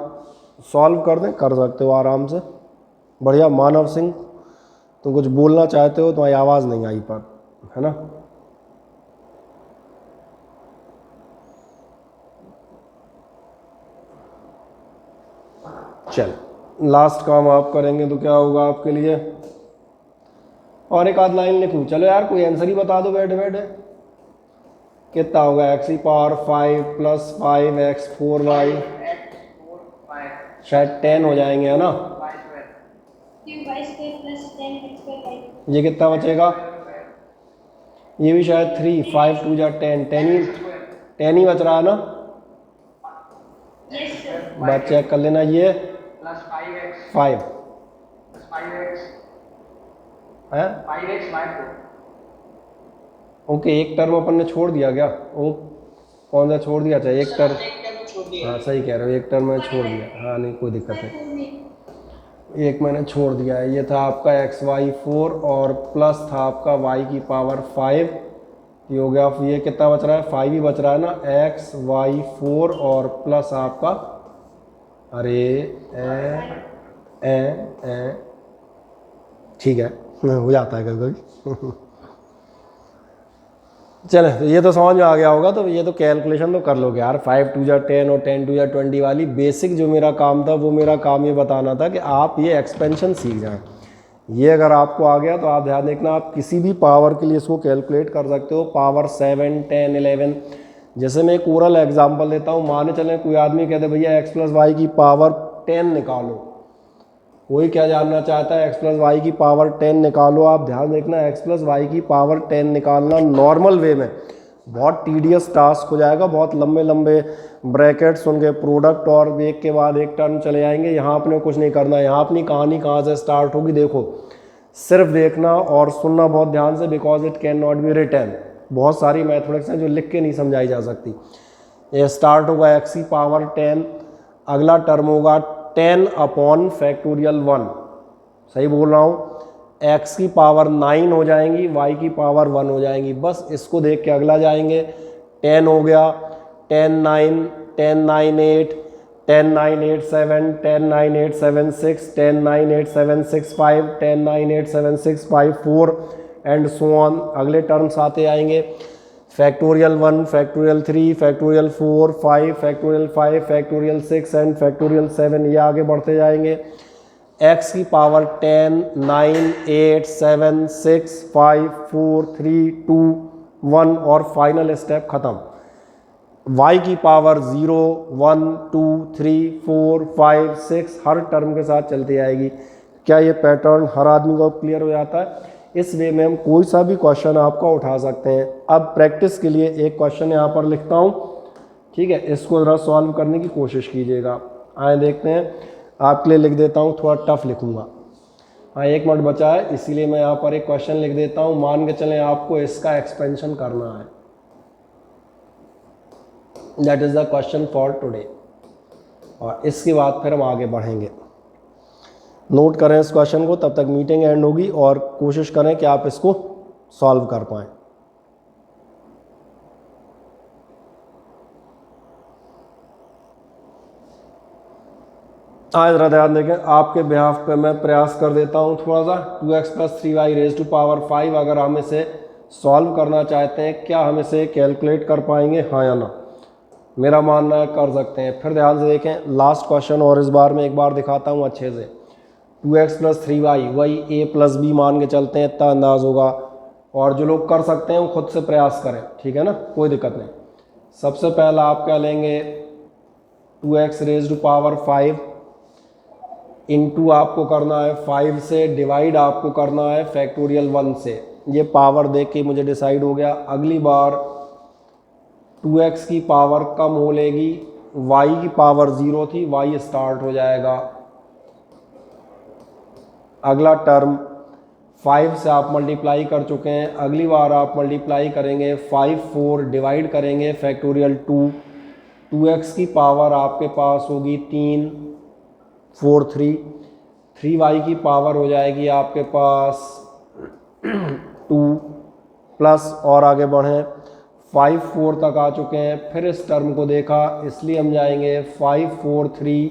सॉल्व कर दें, कर सकते हो आराम से, बढ़िया। मानव सिंह तुम कुछ बोलना चाहते हो, तुम्हारी आवाज़ नहीं आई पर, है ना। चल लास्ट काम आप करेंगे तो क्या होगा आपके लिए, और एक आध लाइन लिखूं, चलो यार कोई आंसर ही बता दो बैठे बैठे। कितना होगा x की पावर 5 प्लस 5 x 4 y, शायद 10 हो जाएंगे, है ना। ये कितना बचेगा, ये भी शायद 3 5 2 जा 10 10 ही बच रहा है ना। बात चेक कर लेना, ये प्लस 5x 5 प्लस 5x है। 5x y 4। ओके, एक टर्म अपन ने छोड़ दिया क्या? वो कौन सा छोड़ दिया? अच्छा, एक टर्म, हाँ सही कह रहे हो, एक टर्म मैंने छोड़ दिया। हाँ नहीं, कोई दिक्कत नहीं, एक मैंने छोड़ दिया है। ये था आपका xy4 और प्लस था आपका y की पावर 5। ये हो गया, ये कितना बच रहा है? 5 ही बच रहा है ना। xy4 और प्लस आपका, अरे ए ठीक है, हो जाता है कभी कभी। चले, तो ये तो समझ में आ गया होगा। तो ये तो कैलकुलेशन तो कर लोगे यार, 5 2 जा 10 और 10 2 जा 20 वाली। बेसिक जो मेरा काम था, वो मेरा काम ये बताना था कि आप ये एक्सपेंशन सीख जाएं। ये अगर आपको आ गया तो आप ध्यान देखना, आप किसी भी पावर के लिए इसको कैलकुलेट कर सकते हो। पावर 7 10 11। जैसे मैं एक ओरल एग्जाम्पल देता हूँ, माने चलें कोई आदमी कहते भैया x प्लस वाई की पावर 10 निकालो। कोई क्या जानना चाहता है? x प्लस वाई की पावर 10 निकालो। आप ध्यान देखना, x प्लस वाई की पावर 10 निकालना नॉर्मल वे में बहुत टीडियस टास्क हो जाएगा। बहुत लंबे लंबे ब्रैकेट्स होंगे, प्रोडक्ट और एक के बाद एक टर्म चले जाएंगे। यहाँ अपने कुछ नहीं करना। यहाँ अपनी कहानी कहाँ से स्टार्ट होगी देखो, सिर्फ देखना और सुनना बहुत ध्यान से, because it can not be written. बहुत सारी मैथमेटिक्स हैं जो लिख के नहीं समझाई जा सकती। ये स्टार्ट होगा x की पावर 10, अगला टर्म होगा 10 अपॉन फैक्टोरियल 1। सही बोल रहा हूँ? x की पावर 9 हो जाएंगी, y की पावर 1 हो जाएंगी। बस इसको देख के अगला जाएंगे। 10 हो गया, 10 9 10 9 8 10 9 8 7 10 9 8 7 6 10 9 8 7 6 5 10 9 8 7 6 5 4 एंड सो ऑन। अगले टर्म्स आते आएंगे, factorial 1 factorial 3 factorial 4 5 factorial 5 factorial 6 and factorial 7। ये आगे बढ़ते जाएंगे। x की पावर 10 9 8 7 6 5 4 3 2 1 और फाइनल स्टेप खत्म। y की पावर 0 1 2 3 4 5 6 हर टर्म के साथ चलती आएगी। क्या ये पैटर्न हर आदमी को क्लियर हो जाता है? इस वे में हम कोई सा भी क्वेश्चन आपका उठा सकते हैं। अब प्रैक्टिस के लिए एक क्वेश्चन यहाँ पर लिखता हूँ, ठीक है? इसको ज़रा सॉल्व करने की कोशिश कीजिएगा। आए देखते हैं, आपके लिए लिख देता हूँ, थोड़ा टफ लिखूँगा। हाँ 1 मिनट बचा है, इसीलिए मैं यहाँ पर एक क्वेश्चन लिख देता हूँ। मान के चलें आपको इसका एक्सपेंशन करना है। That is the question for today, और इसके बाद फिर हम आगे बढ़ेंगे। नोट करें इस क्वेश्चन को, तब तक मीटिंग एंड होगी और कोशिश करें कि आप इसको सॉल्व कर पाएँ। आज ज़रा ध्यान देखें, आपके बिहाफ पे मैं प्रयास कर देता हूँ थोड़ा सा। 2x plus 3y raise to power 5 अगर हम इसे सॉल्व करना चाहते हैं, क्या हम इसे कैलकुलेट कर पाएंगे, हाँ या ना? मेरा मानना है कर सकते हैं। फिर ध्यान से देखें लास्ट क्वेश्चन, और इस बार मैं एक बार दिखाता हूँ अच्छे से। 2x प्लस 3y वही a प्लस b मान के चलते हैं, इतना अंदाज होगा। और जो लोग कर सकते हैं वो खुद से प्रयास करें, ठीक है ना, कोई दिक्कत नहीं। सबसे पहला आप क्या लेंगे, 2x raise to power 5 into आपको करना है 5 से, डिवाइड आपको करना है फैक्टोरियल 1 से। ये पावर देख के मुझे डिसाइड हो गया। अगली बार 2x की पावर कम हो लेगी, y की पावर 0 थी, y स्टार्ट हो जाएगा। अगला टर्म 5 से आप मल्टीप्लाई कर चुके हैं, अगली बार आप मल्टीप्लाई करेंगे 5 4 डिवाइड करेंगे फैक्टोरियल 2। 2x की पावर आपके पास होगी 3 4 3 3y की पावर हो जाएगी आपके पास 2 प्लस, और आगे बढ़ें 5 4 तक आ चुके हैं। फिर इस टर्म को देखा, इसलिए हम जाएंगे 5 4 3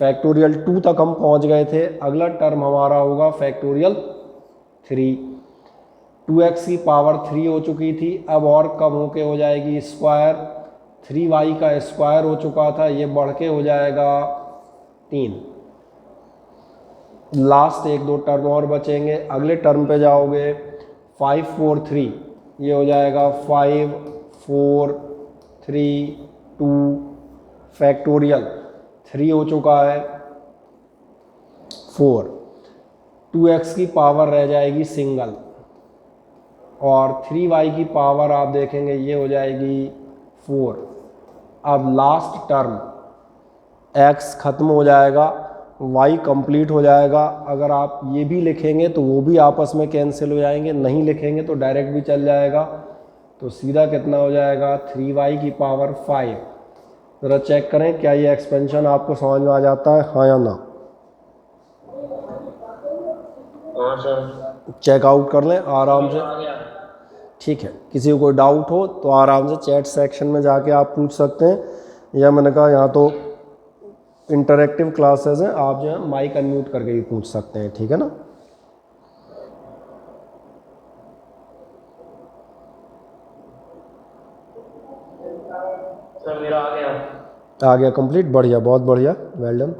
फैक्टोरियल 2 तक हम पहुंच गए थे। अगला टर्म हमारा होगा फैक्टोरियल 3। 2x की पावर 3 हो चुकी थी, अब और कम होके हो जाएगी स्क्वायर। 3y का स्क्वायर हो चुका था, ये बढ़ के हो जाएगा 3। लास्ट 1 2 टर्म और बचेंगे। अगले टर्म पे जाओगे 5 4 3, ये हो जाएगा 5 4 3 2 फैक्टोरियल 3 हो चुका है 4। 2x की पावर रह जाएगी सिंगल, और 3y की पावर आप देखेंगे ये हो जाएगी 4। अब लास्ट टर्म x खत्म हो जाएगा, y कंप्लीट हो जाएगा। अगर आप ये भी लिखेंगे तो वो भी आपस में कैंसिल हो जाएंगे, नहीं लिखेंगे तो डायरेक्ट भी चल जाएगा। तो सीधा कितना हो जाएगा 3y की पावर 5। ज़रा चेक करें क्या ये एक्सपेंशन आपको समझ में आ जाता है, हाँ या ना। हाँ सर। चेकआउट कर लें आराम से। आ गया। ठीक है, किसी को कोई डाउट हो तो आराम से चैट सेक्शन में जाके आप पूछ सकते हैं, या मैंने कहा यहाँ तो इंटरेक्टिव क्लासेस हैं, आप जो है माइक अनम्यूट करके भी पूछ सकते हैं, ठीक है ना। सर मेरा आ गया। आ गया कंप्लीट, बढ़िया, बहुत बढ़िया, वेल डन।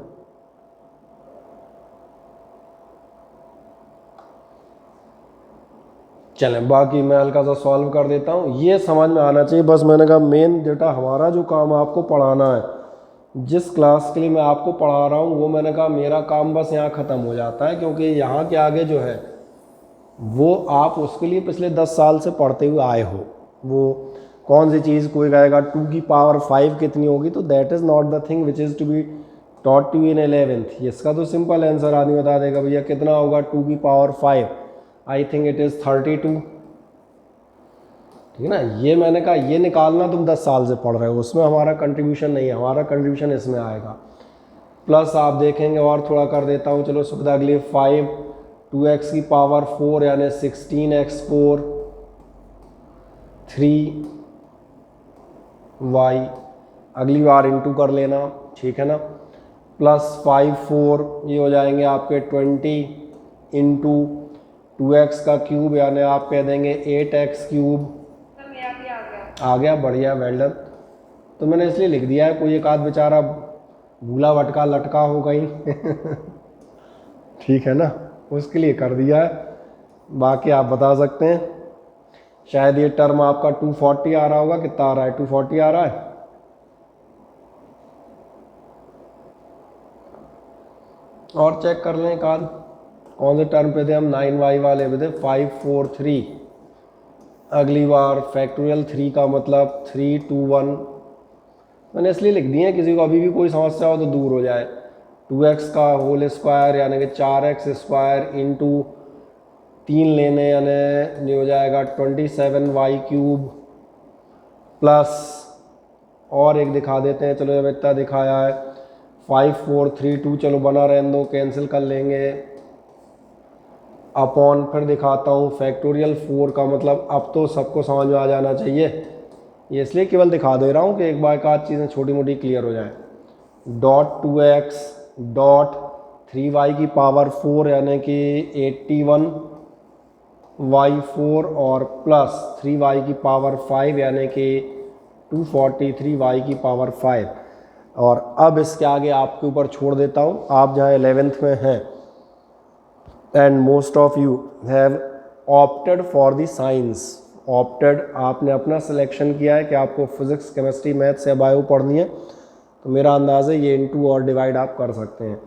चलें बाकी मैं हल्का सा सॉल्व कर देता हूँ, ये समझ में आना चाहिए बस। मैंने कहा मेन डेटा हमारा जो काम आपको पढ़ाना है, जिस क्लास के लिए मैं आपको पढ़ा रहा हूँ, वो मैंने कहा मेरा काम बस यहाँ ख़त्म हो जाता है, क्योंकि यहाँ के आगे जो है वो आप उसके लिए पिछले 10 साल से पढ़ते हुए आए हो। वो कौन सी चीज़ कोई कहेगा 2 की पावर 5 कितनी होगी, तो that is not the thing which is to be taught to in 11th। इसका तो सिंपल आंसर आदमी बता देगा भैया कितना होगा 2 की power 5, I think it is 32, ठीक है ना। ये मैंने कहा ये निकालना तुम 10 साल से पढ़ रहे हो, उसमें हमारा कंट्रीब्यूशन नहीं है, हमारा कंट्रीब्यूशन इसमें आएगा। प्लस आप देखेंगे और थोड़ा कर देता हूँ, चलो सुविधा के लिए 5 2x की पावर 4 यानी 16x4 3y, अगली बार इंटू कर लेना, ठीक है ना। प्लस 5 4 ये हो जाएंगे आपके 20 इंटू 2x का क्यूब यानी आप कह देंगे 8x क्यूब। आ गया, बढ़िया, वेल डन। तो मैंने इसलिए लिख दिया है, कोई एक आध बेचारा भूला भटका लटका हो गई ठीक है ना, उसके लिए कर दिया है। बाकी आप बता सकते हैं, शायद ये टर्म आपका 240 आ रहा होगा, कितना आ रहा है 240 आ रहा है। और चेक कर लें एक आध, कौन से टर्म पे थे हम, 9y वाले पे थे, 5 4 3। अगली बार फैक्टोरियल 3 का मतलब 3 2 1। मैंने इसलिए लिख दिए हैं, किसी को अभी भी कोई समस्या हो तो दूर हो जाए। 2x का होल स्क्वायर यानी कि 4x स्क्वायर इंटू 3 लेने यानी ये हो जाएगा 27y क्यूब, प्लस और एक दिखा देते हैं, चलो जब इतना दिखाया है 5 4 3 2, चलो बना रहने दो, कैंसिल कर लेंगे, अपॉन फिर दिखाता हूँ फैक्टोरियल 4 का मतलब अब तो सबको समझ में आ जाना चाहिए, ये इसलिए केवल दिखा दे रहा हूँ कि एक बार एक आध चीज़ें छोटी मोटी क्लियर हो जाए। डॉट 2x डॉट 3y की पावर 4 यानी कि 81y4 और प्लस 3y की पावर 5 यानी कि 243y की पावर 5। और अब इसके आगे आपके ऊपर छोड़ देता हूँ, आप जहाँ 11th में हैं and most of you have opted for the science, opted आपने अपना सिलेक्शन किया है कि आपको फिजिक्स केमिस्ट्री मैथ्स या बायो पढ़नी है, तो मेरा अंदाज़ है ये इनटू और डिवाइड आप कर सकते हैं।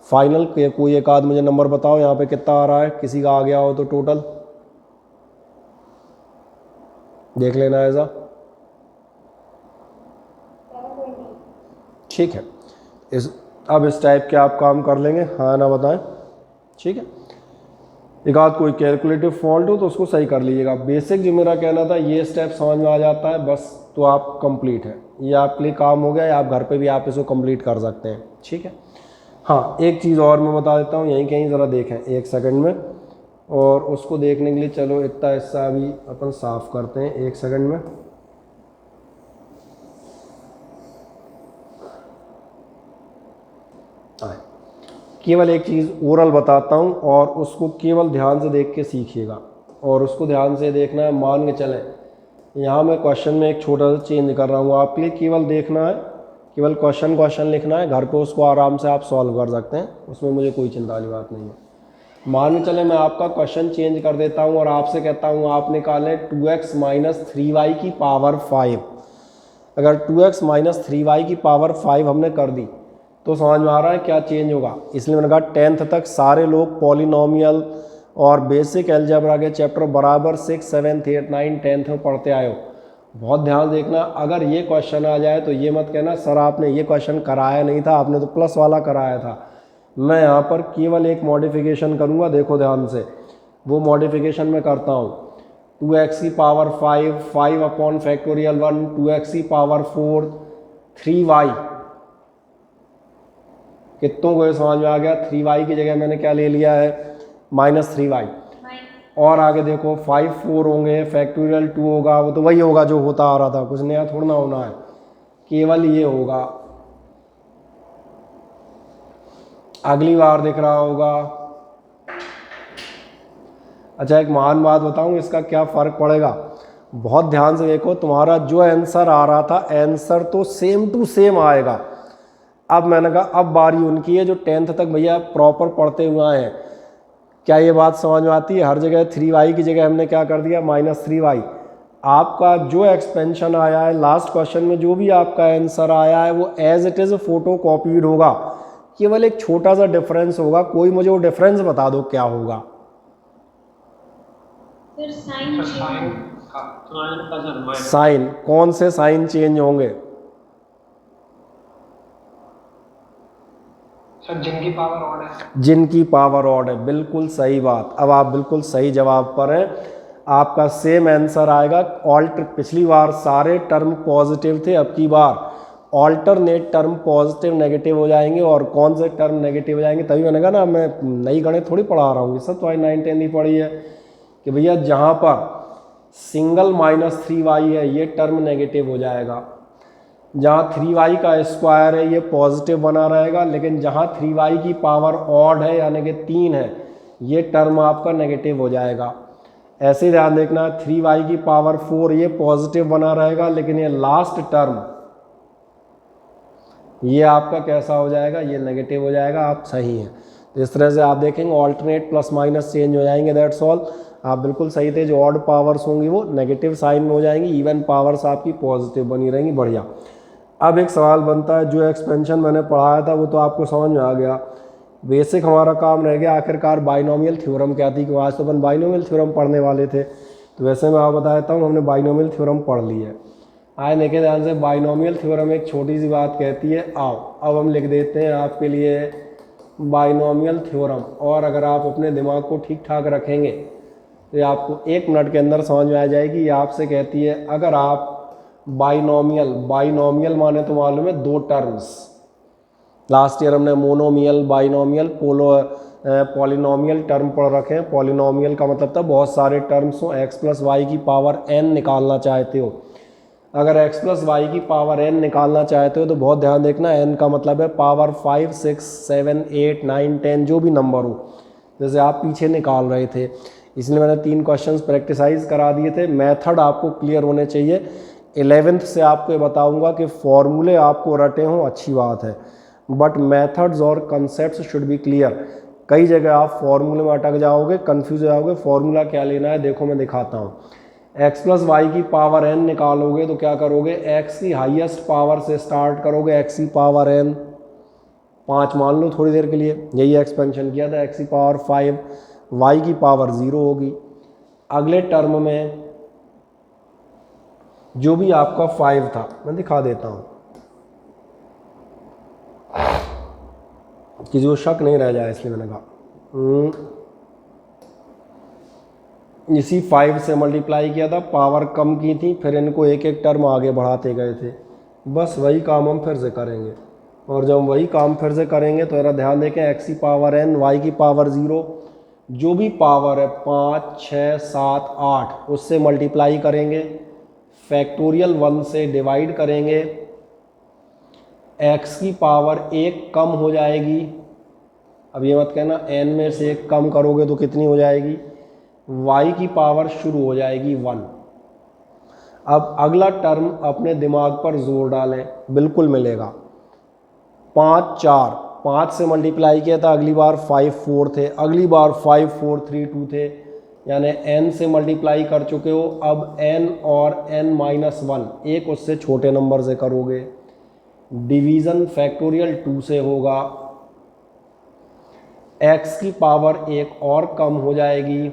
फाइनल के कोई एक आध मुझे नंबर बताओ यहाँ पे कितना आ रहा है, किसी का आ गया हो तो टोटल देख लेना ऐसा, ठीक है। अब इस टाइप के आप काम कर लेंगे, हाँ ना बताएं, ठीक है। एक आध कोई कैलकुलेटिव फॉल्ट हो तो उसको सही कर लीजिएगा। बेसिक जो मेरा कहना था ये स्टेप समझ में आ जाता है बस, तो आप कंप्लीट है, ये आपके लिए काम हो गया, या आप घर पे भी आप इसको कंप्लीट कर सकते हैं, ठीक है। हाँ एक चीज़ और मैं बता देता हूँ, यहीं कहीं ज़रा देखें एक सेकंड में, और उसको देखने के लिए चलो इतना हिस्सा अभी अपन साफ़ करते हैं एक सेकंड में। केवल एक चीज़ ओरल बताता हूँ और उसको केवल ध्यान से देख के सीखिएगा, और उसको ध्यान से देखना है। मान के चलें यहाँ मैं क्वेश्चन में एक छोटा सा चेंज कर रहा हूँ, आपके लिए केवल देखना है, केवल क्वेश्चन लिखना है, घर पे उसको आराम से आप सॉल्व कर सकते हैं, उसमें मुझे कोई चिंता वाली बात नहीं है। मान के चलें मैं आपका क्वेश्चन चेंज कर देता हूँ और आपसे कहता हूँ आप निकालें 2x माइनस 3y की पावर 5। अगर 2x माइनस 3y की पावर 5 हमने कर दी तो समझ में आ रहा है क्या चेंज होगा। इसलिए मैंने कहा 10th तक सारे लोग पॉलिनोमियल और बेसिक अलजेब्रा के चैप्टर बराबर 6 7 8 9 10th में पढ़ते आए हो। बहुत ध्यान देखना, अगर ये क्वेश्चन आ जाए तो ये मत कहना सर आपने ये क्वेश्चन कराया नहीं था, आपने तो प्लस वाला कराया था। मैं यहाँ पर केवल एक मॉडिफिकेशन करूँगा, देखो ध्यान से, वो मॉडिफिकेशन मैं करता हूँ। 2x की पावर 5, 5 अपॉन फैक्टोरियल 1, 2x की पावर 4, 3y। कितनों को ये समझ में आ गया? 3y की जगह मैंने क्या ले लिया है? -3y। और आगे देखो 5 4 होंगे, फैक्टोरियल 2 होगा, वो तो वही होगा जो होता आ रहा था, कुछ नया थोड़ा ना होना है, केवल ये होगा। अगली बार दिख रहा होगा। अच्छा, एक महान बात बताऊं, इसका क्या फ़र्क पड़ेगा? बहुत ध्यान से देखो, तुम्हारा जो आंसर आ रहा था, आंसर तो सेम टू सेम आएगा। अब मैंने कहा अब बारी उनकी है जो 10th तक भैया प्रॉपर पढ़ते हुए आए हैं। क्या ये बात समझ में आती है? हर जगह 3y की जगह हमने क्या कर दिया? -3y। आपका जो एक्सपेंशन आया है लास्ट क्वेश्चन में, जो भी आपका आंसर आया है वो as it is photo copied होगा, केवल एक छोटा सा डिफरेंस होगा। कोई मुझे वो डिफरेंस बता दो क्या होगा? फिर साइन साइन। कौन से साइन चेंज होंगे? सर जिनकी पावर ऑड है। जिनकी पावर ऑड है, बिल्कुल सही बात। अब आप बिल्कुल सही जवाब पर हैं, आपका सेम आंसर आएगा। पिछली बार सारे टर्म पॉजिटिव थे, अब की बार ऑल्टरनेट टर्म पॉजिटिव नेगेटिव हो जाएंगे। और कौन से टर्म नेगेटिव हो जाएंगे? तभी मैंने कहा ना, मैं नई गणित थोड़ी पढ़ा रहा हूँ, ये सब तो 9 10 ही पढ़ी है कि भैया जहाँ पर सिंगल -3y है ये टर्म नेगेटिव हो जाएगा, जहाँ 3y का स्क्वायर है ये पॉजिटिव बना रहेगा, लेकिन जहाँ 3y की पावर ऑड है यानी कि 3 है, ये टर्म आपका नेगेटिव हो जाएगा। ऐसे ध्यान देखना, 3y की पावर 4 ये पॉजिटिव बना रहेगा, लेकिन ये लास्ट टर्म ये आपका कैसा हो जाएगा? ये नेगेटिव हो जाएगा। आप सही हैं। तो इस तरह से आप देखेंगे ऑल्टरनेट प्लस माइनस चेंज हो जाएंगे, दैट्स ऑल। आप बिल्कुल सही थे। जो ऑड पावर्स होंगी वो नेगेटिव साइन में हो जाएंगी, इवन पावर्स आपकी पॉजिटिव बनी रहेंगी। बढ़िया। अब एक सवाल बनता है, जो एक्सपेंशन मैंने पढ़ाया था वो तो आपको समझ में आ गया, बेसिक हमारा काम रह गया आखिरकार बाइनोमियल थ्योरम क्या थी, क्योंकि आज तो अपन बाइनोमियल थ्योरम पढ़ने वाले थे। तो वैसे मैं आपको बताता हूँ, हमने बाइनोमियल थ्योरम पढ़ ली है। आज देखें ध्यान से, बाइनोमियल थ्योरम एक छोटी सी बात कहती है। आओ अब हम लिख देते हैं आपके लिए बाइनोमियल थ्योरम, और अगर आप अपने दिमाग को ठीक ठाक रखेंगे तो ये आपको 1 मिनट के अंदर समझ में आ जाएगी। ये आपसे कहती है, अगर आप बाइनोमियल माने तो मालूम है 2 टर्म्स। लास्ट ईयर हमने मोनोमियल, बाइनोमियल, पॉलिनोमियल टर्म पढ़ रखे हैं। पॉलिनोमियल का मतलब था बहुत सारे टर्म्स हो, x + y की पावर n निकालना चाहते हो। अगर x + y की पावर n निकालना चाहते हो तो बहुत ध्यान देखना, n का मतलब है पावर 5 6 7 8 9 10 जो भी नंबर हो, जैसे आप पीछे निकाल रहे थे। इसलिए मैंने 3 क्वेश्चंस प्रैक्टिसाइज करा दिए थे। मेथड आपको क्लियर होने चाहिए। 11th से आपको ये बताऊंगा कि फॉर्मूले आपको रटे हों, अच्छी बात है, बट मेथड्स और कंसेप्ट्स शुड बी क्लियर। कई जगह आप फॉर्मूले में अटक जाओगे, कंफ्यूज हो जाओगे, फॉर्मूला क्या लेना है। देखो मैं दिखाता हूँ। x + y की पावर n निकालोगे तो क्या करोगे? x की हाईएस्ट पावर से स्टार्ट करोगे, x की पावर n 5 मान लो थोड़ी देर के लिए, यही एक्सपेंशन किया था। x की पावर 5, y की पावर 0 होगी। अगले टर्म में जो भी आपका 5 था, मैं दिखा देता हूँ कि जो शक नहीं रह जाए, इसलिए मैंने कहा। इसी 5 से मल्टीप्लाई किया था, पावर कम की थी, फिर इनको एक एक टर्म आगे बढ़ाते गए थे। बस वही काम हम फिर से करेंगे, और जब वही काम फिर से करेंगे तो ज़रा ध्यान देखें, x की पावर n, y की पावर 0, जो भी पावर है 5 6 7 8 उससे मल्टीप्लाई करेंगे, फैक्टोरियल 1 से डिवाइड करेंगे, x की पावर 1 कम हो जाएगी। अब ये मत कहना n में से 1 कम करोगे तो कितनी हो जाएगी? y की पावर शुरू हो जाएगी 1। अब अगला टर्म अपने दिमाग पर जोर डालें, बिल्कुल मिलेगा। 5 4, 5 से मल्टीप्लाई किया था, अगली बार 5 4 थे, अगली बार 5 4 3 2 थे, यानी n से मल्टीप्लाई कर चुके हो। अब n और n-1 एक उससे छोटे नंबर से करोगे, डिवीज़न फैक्टोरियल 2 से होगा, x की पावर 1 और कम हो जाएगी,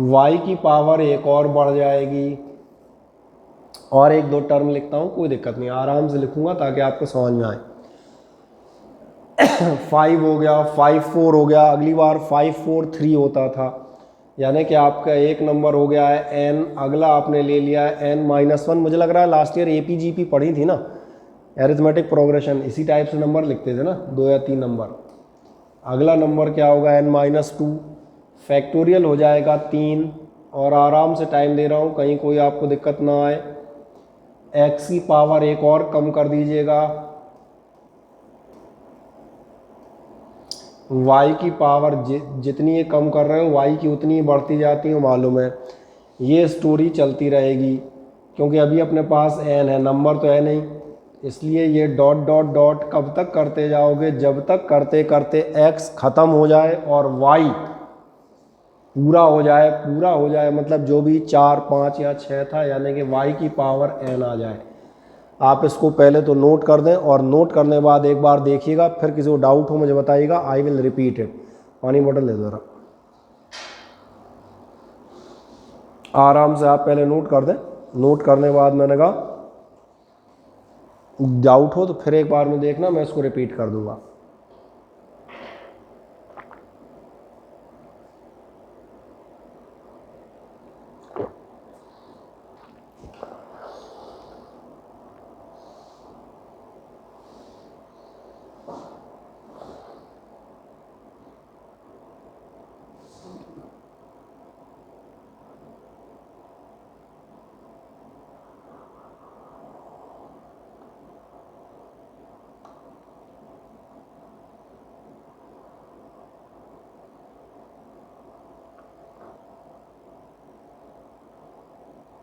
y की पावर 1 और बढ़ जाएगी, और एक दो टर्म लिखता हूँ, कोई दिक्कत नहीं, आराम से लिखूंगा ताकि आपको समझ में आए। 5 हो गया, 5 4 हो गया, अगली बार 5 4 3 होता था, यानी कि आपका एक नंबर हो गया है n, अगला आपने ले लिया है n-1। मुझे लग रहा है लास्ट ईयर APGP पढ़ी थी ना, एरिथमेटिक प्रोग्रेशन, इसी टाइप से नंबर लिखते थे ना, 2 या 3 नंबर। अगला नंबर क्या होगा n-2, फैक्टोरियल हो जाएगा 3, और आराम से टाइम दे रहा हूँ कहीं कोई आपको दिक्कत ना आए। x की पावर एक और कम कर दीजिएगा, y की पावर जितनी ये कम कर रहे हो y की उतनी ही बढ़ती जाती है, मालूम है। ये स्टोरी चलती रहेगी क्योंकि अभी अपने पास n है, नंबर तो है नहीं, इसलिए ये डॉट डॉट डॉट कब तक करते जाओगे, जब तक करते करते x ख़त्म हो जाए और y पूरा हो जाए। पूरा हो जाए मतलब जो भी 4 5 या 6 था, यानी कि y की पावर n आ जाए। आप इसको पहले तो नोट कर दें, और नोट करने के बाद एक बार देखिएगा, फिर किसी को डाउट हो मुझे बताइएगा, आई विल रिपीट इट। पानी बोतल ले दो जरा, आराम से आप पहले नोट कर दें। नोट करने के बाद मैंने कहा डाउट हो तो फिर एक बार में देखना, मैं इसको रिपीट कर दूंगा।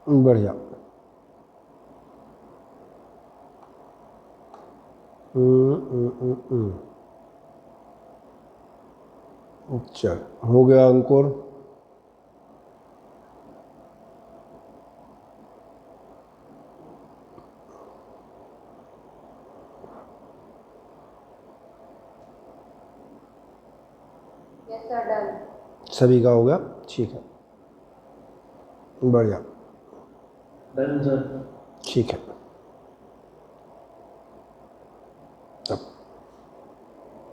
बढ़िया। चल हो गया अंकुर। सभी का हो गया, ठीक है, बढ़िया, ठीक है। अब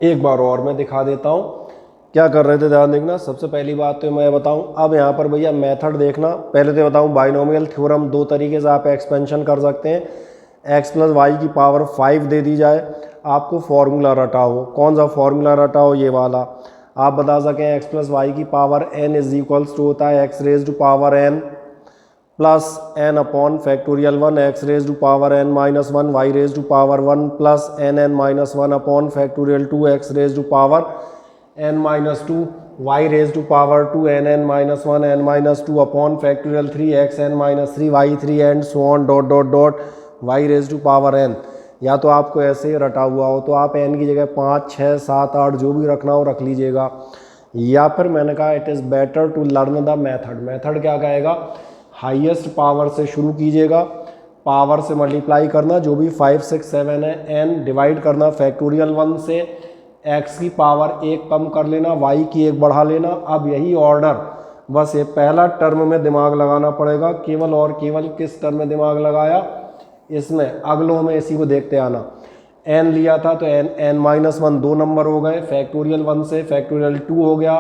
एक बार और मैं दिखा देता हूँ क्या कर रहे थे, ध्यान देखना। सबसे पहली बात तो मैं बताऊं, अब यहाँ पर भैया मेथड देखना। पहले तो बताऊं बाइनोमियल थ्योरम दो तरीके से आप एक्सपेंशन कर सकते हैं। x प्लस वाई की पावर 5 दे दी जाए, आपको फॉर्मूला रटाओ। कौन सा फॉर्मूला रटाओ, ये वाला। आप बता सकें x प्लस वाई की power n is equals to होता है x raise to power n plus n upon factorial 1 x raise to power n minus 1 y raise to power 1 plus n n minus 1 upon factorial 2 x raise to power n minus 2 y raise to power 2 n n minus 1 n minus 2 upon factorial 3 x n minus 3 y 3 and so on dot dot dot y raise to power n। या तो आपको ऐसे ही रटा हुआ हो तो आप n की जगह 5 6 7 8 जो भी रखना हो रख लीजिएगा, या फिर मैंने कहा it is better to learn the method. Method क्या कहेगा, हाईएस्ट पावर से शुरू कीजिएगा, पावर से मल्टीप्लाई करना, जो भी 5 6 7 है, n डिवाइड करना फैक्टोरियल 1 से, x की पावर एक कम कर लेना, y की एक बढ़ा लेना। अब यही ऑर्डर, बस ये पहला टर्म में दिमाग लगाना पड़ेगा केवल और केवल। किस टर्म में दिमाग लगाया, इसमें अगलों में इसी को देखते आना। n लिया था तो n माइनस 1 दो नंबर हो गए, फैक्टोरियल 1 से फैक्टोरियल 2 हो गया,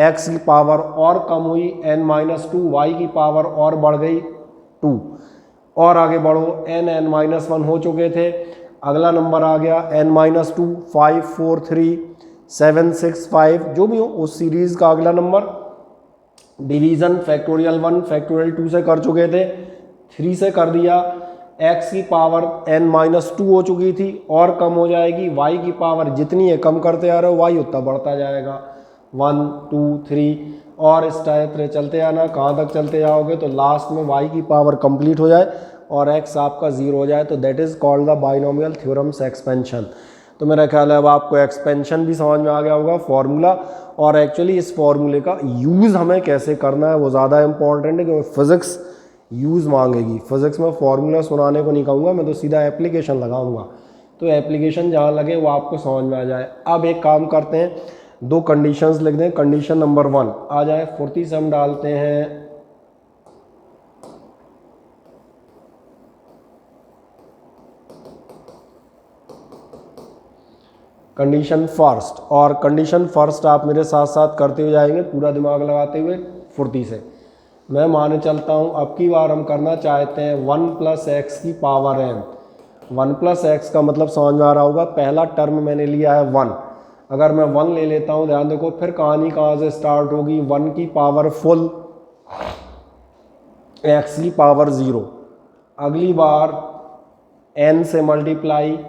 x की पावर और कम हुई n माइनस 2, y की पावर और बढ़ गई 2, और आगे बढ़ो n माइनस 1 हो चुके थे। अगला नंबर आ गया n माइनस 2, 5 4 3 7 6 5, जो भी हो उस सीरीज का अगला नंबर। डिवीजन फैक्टोरियल 1 फैक्टोरियल 2 से कर चुके थे, 3 से कर दिया, x की पावर n माइनस 2 हो चुकी थी और कम हो जाएगी, y की पावर जितनी है कम करते आ रहे हो y उतना बढ़ता जाएगा, 1 2 3, और इस टाइप से चलते आना। कहाँ तक चलते जाओगे तो लास्ट में y की पावर कंप्लीट हो जाए और x आपका 0 हो जाए, तो that is called the binomial theorems expansion. तो मेरा ख्याल है अब आपको एक्सपेंशन भी समझ में आ गया होगा, फॉर्मूला, और एक्चुअली इस फॉर्मूले का यूज़ हमें कैसे करना है वो ज़्यादा इंपॉर्टेंट है, क्योंकि फिज़िक्स यूज़ मांगेगी। फिज़िक्स में फॉर्मूला सुनाने को नहीं कहूँगा मैं, तो सीधा एप्लीकेशन लगाऊंगा, तो एप्लीकेशन जहाँ लगे वो आपको समझ में आ जाए। अब एक काम करते हैं, दो कंडीशंस लिख दें। कंडीशन नंबर 1 आ जाए, 47 डालते हैं, कंडीशन फर्स्ट, और कंडीशन फर्स्ट आप मेरे साथ साथ करते हुए जाएंगे पूरा दिमाग लगाते हुए फुर्ती से। मैं माने चलता हूँ अब की बार हम करना चाहते हैं 1 + x की पावर n। 1 + x का मतलब समझ में आ रहा होगा, पहला टर्म मैंने लिया है 1, अगर मैं 1 ले लेता हूँ, ध्यान देखो फिर कहानी कहाँ से स्टार्ट होगी, 1 की पावर फुल x की पावर 0, अगली बार n से मल्टीप्लाई,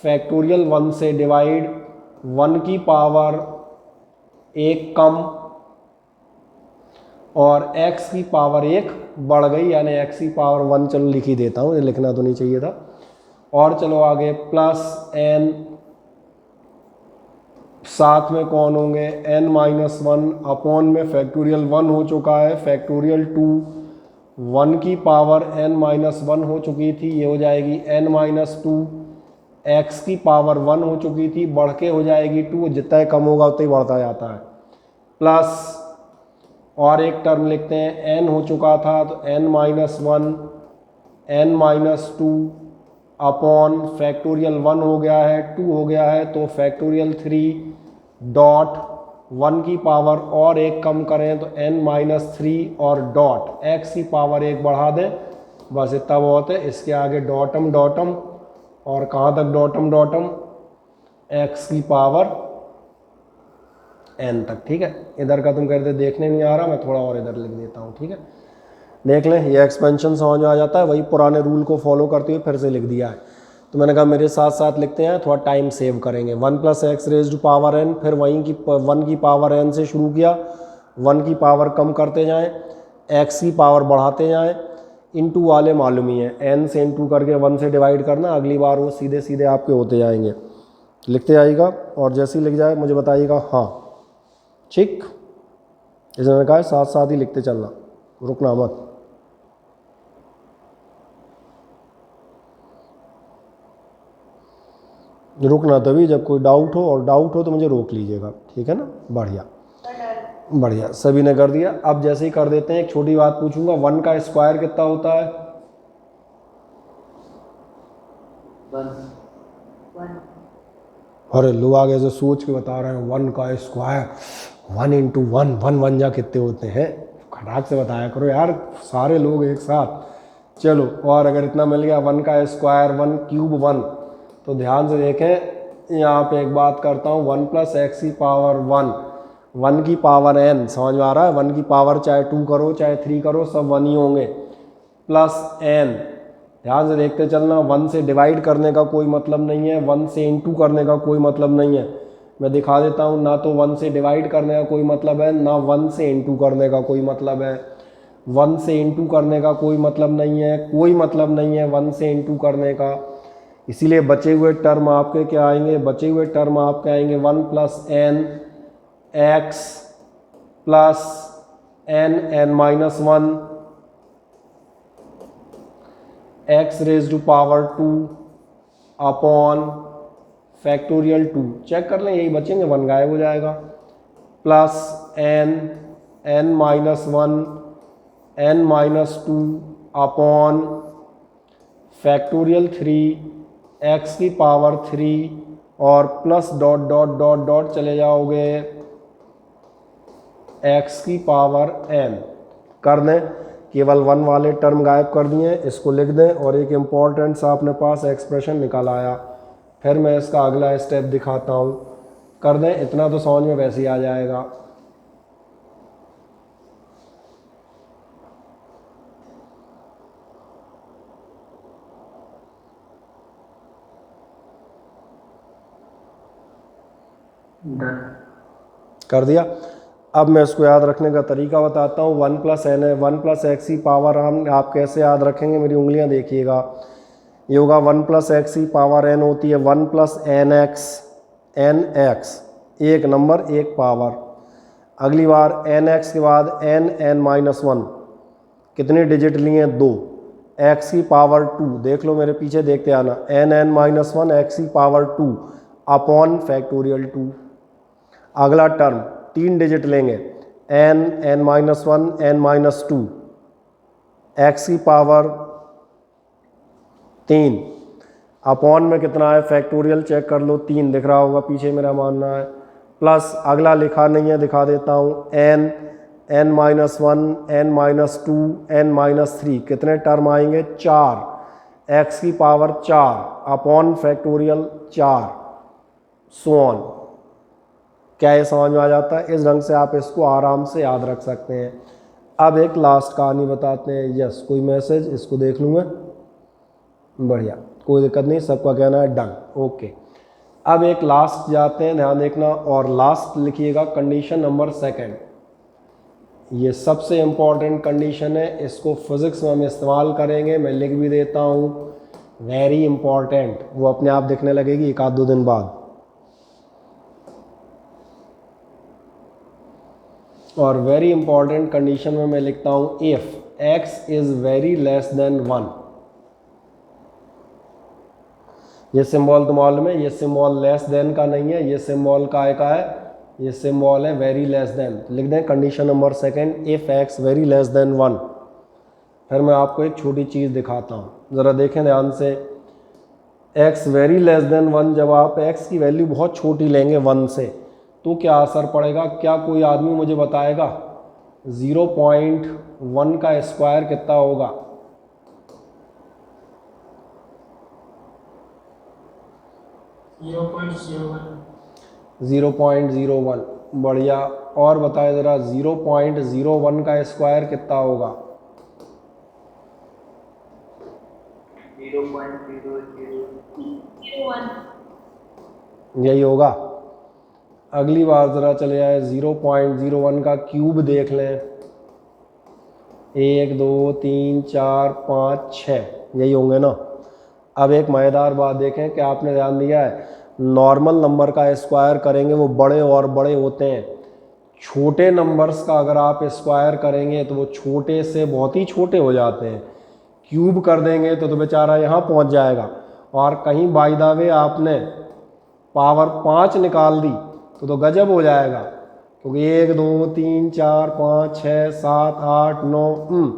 फैक्टोरियल 1 से डिवाइड, 1 की पावर 1 कम और x की पावर 1 बढ़ गई, यानी x की पावर 1, चलो लिख ही देता हूँ, ये लिखना तो नहीं चाहिए था। और चलो आगे प्लस n, साथ में कौन होंगे n-1 अपॉन में फैक्टोरियल 1 हो चुका है, फैक्टोरियल 2, 1 की पावर n-1 हो चुकी थी, ये हो जाएगी n-2, x की पावर 1 हो चुकी थी, बढ़ के हो जाएगी 2, जितना कम होगा उतना ही बढ़ता जाता है, प्लस और एक टर्म लिखते हैं n हो चुका था तो n-1, n-2 अपॉन फैक्टोरियल 1 हो गया है, 2 हो गया है, तो फैक्टोरियल 3 डॉट 1 की पावर और 1 कम करें तो n-3 और डॉट x की पावर 1 बढ़ा दें, बस इतना बहुत है। इसके आगे डॉटम डॉटम और कहाँ तक डॉटम डॉटम, x की पावर n तक, ठीक है। इधर का तुम कहते देखने नहीं आ रहा, मैं थोड़ा और इधर लिख देता हूँ, ठीक है। देख लें ये एक्सपेंशन समझ में आ जाता है, वही पुराने रूल को फॉलो करते हुए फिर से लिख दिया है। तो मैंने कहा मेरे साथ साथ लिखते हैं, थोड़ा टाइम सेव करेंगे। 1 + x⁻n, फिर वहीं की 1 की पावर n से शुरू किया, 1 की पावर कम करते जाएं, x की पावर बढ़ाते जाएं, इनटू वाले मालूम ही है, n से इनटू करके 1 से डिवाइड करना, अगली बार वो सीधे सीधे आपके होते जाएंगे। लिखते आइएगा और जैसे ही लिख जाए मुझे बताइएगा हाँ, ठीक। इसने मैंने कहा साथ साथ ही लिखते चलना, रुकना मत। रुकना तभी जब कोई डाउट हो, और डाउट हो तो मुझे रोक लीजिएगा, ठीक है ना। बढ़िया बढ़िया, सभी ने कर दिया। अब जैसे ही कर देते हैं एक छोटी बात पूछूंगा, 1 का स्क्वायर कितना होता है? 1। अरे लोग आगे से सोच के बता रहे हैं 1 का स्क्वायर 1 × 1, 1 1 जा कितने होते हैं, खटाक से बताया करो यार, सारे लोग एक साथ। चलो, और अगर इतना मिल गया 1 का स्क्वायर 1³ 1, तो ध्यान से देखें यहाँ पे एक बात करता हूँ, 1 + x की पावर 1, 1 की पावर n, समझ में आ रहा है, 1 की पावर चाहे 2 करो चाहे 3 करो सब 1 ही होंगे, प्लस n। ध्यान से देखते चलना, 1 से डिवाइड करने का कोई मतलब नहीं है, 1 से इंटू करने का कोई मतलब नहीं है। मैं दिखा देता हूँ, ना तो 1 से डिवाइड करने का कोई मतलब है, ना 1 से इंटू करने का कोई मतलब है। 1 से इंटू करने का कोई मतलब नहीं है, कोई मतलब नहीं है 1 से इंटू करने का। इसीलिए बचे हुए टर्म आपके क्या आएंगे, बचे हुए टर्म आपके आएंगे 1 + n x plus n-1 x⁻² upon factorial 2, check कर लें यही बचेंगे, 1 गायब हो जाएगा, plus n-1 n-2 upon factorial 3 x की पावर 3 और plus dot dot dot dot चले जाओगे x की पावर n। कर दें, केवल 1 वाले टर्म गायब कर दिए, इसको लिख दें और एक इम्पॉर्टेंट सा अपने पास एक्सप्रेशन निकल आया। फिर मैं इसका अगला स्टेप दिखाता हूँ, कर दें, इतना तो समझ में वैसे ही आ जाएगा। कर दिया। अब मैं इसको याद रखने का तरीका बताता हूँ। 1 + n है, 1 + x की पावर हम आप कैसे याद रखेंगे, मेरी उंगलियाँ देखिएगा। ये होगा 1 + x की पावर n होती है 1 + nx, एक नंबर एक पावर। अगली बार nx के बाद n-1, कितने डिजिट लिए? 2, x की पावर 2, देख लो मेरे पीछे देखते आना, n-1 x की पावर 2 अपॉन फैक्टोरियल 2। अगला टर्म 3 डिजिट लेंगे, n-1 n-2 x की पावर 3 अपॉन में कितना है, फैक्टोरियल चेक कर लो, 3 दिख रहा होगा पीछे मेरा मानना है, प्लस अगला लिखा नहीं है दिखा देता हूँ, n n-1 n-2 n-3 कितने टर्म आएंगे, 4, x की power 4 upon factorial 4 so on. क्या ये समझ में आ जाता है? इस ढंग से आप इसको आराम से याद रख सकते हैं। अब एक लास्ट कहानी बताते हैं। यस, कोई मैसेज, इसको देख लूँगा, बढ़िया, कोई दिक्कत नहीं, सबका कहना है डन, ओके। अब एक लास्ट जाते हैं, ध्यान देखना, और लास्ट लिखिएगा कंडीशन नंबर 2। ये सबसे इम्पॉर्टेंट कंडीशन है, इसको फिज़िक्स में हम इस्तेमाल करेंगे, मैं लिख भी देता हूँ, वेरी इम्पॉर्टेंट, वो अपने आप दिखने लगेगी 1-2 दिन बाद। और वेरी इंपॉर्टेंट कंडीशन में मैं लिखता हूँ if x is very less then 1। ये सिंबल तो मालूम है, ये सिंबल लेस देन का नहीं है, ये सिंबल का है, ये सिंबल है वेरी लेस देन। लिख दें condition number 2, if x very less then 1। फिर मैं आपको एक छोटी चीज़ दिखाता हूँ, ज़रा देखें ध्यान से। x वेरी लेस देन 1, जब आप x की वैल्यू बहुत छोटी लेंगे 1 से, तो क्या असर पड़ेगा? क्या कोई आदमी मुझे बताएगा 0.1 का स्क्वायर कितना होगा? 0.01। बढ़िया, और बताए ज़रा 0.01 का स्क्वायर कितना होगा? 0.0001। यही होगा। अगली बार ज़रा चले आए, 0.01 का क्यूब देख लें, 1 2 3 4 5 6, यही होंगे ना। अब एक मज़ेदार बात देखें कि आपने ध्यान दिया है, नॉर्मल नंबर का स्क्वायर करेंगे वो बड़े और बड़े होते हैं, छोटे नंबर्स का अगर आप स्क्वायर करेंगे तो वो छोटे से बहुत ही छोटे हो जाते हैं। क्यूब कर देंगे तो बेचारा यहाँ पहुँच जाएगा, और कहीं बाय द वे आपने पावर 5 निकाल दी तो गजब हो जाएगा, क्योंकि 1 2 3 4 5 6 7 8 9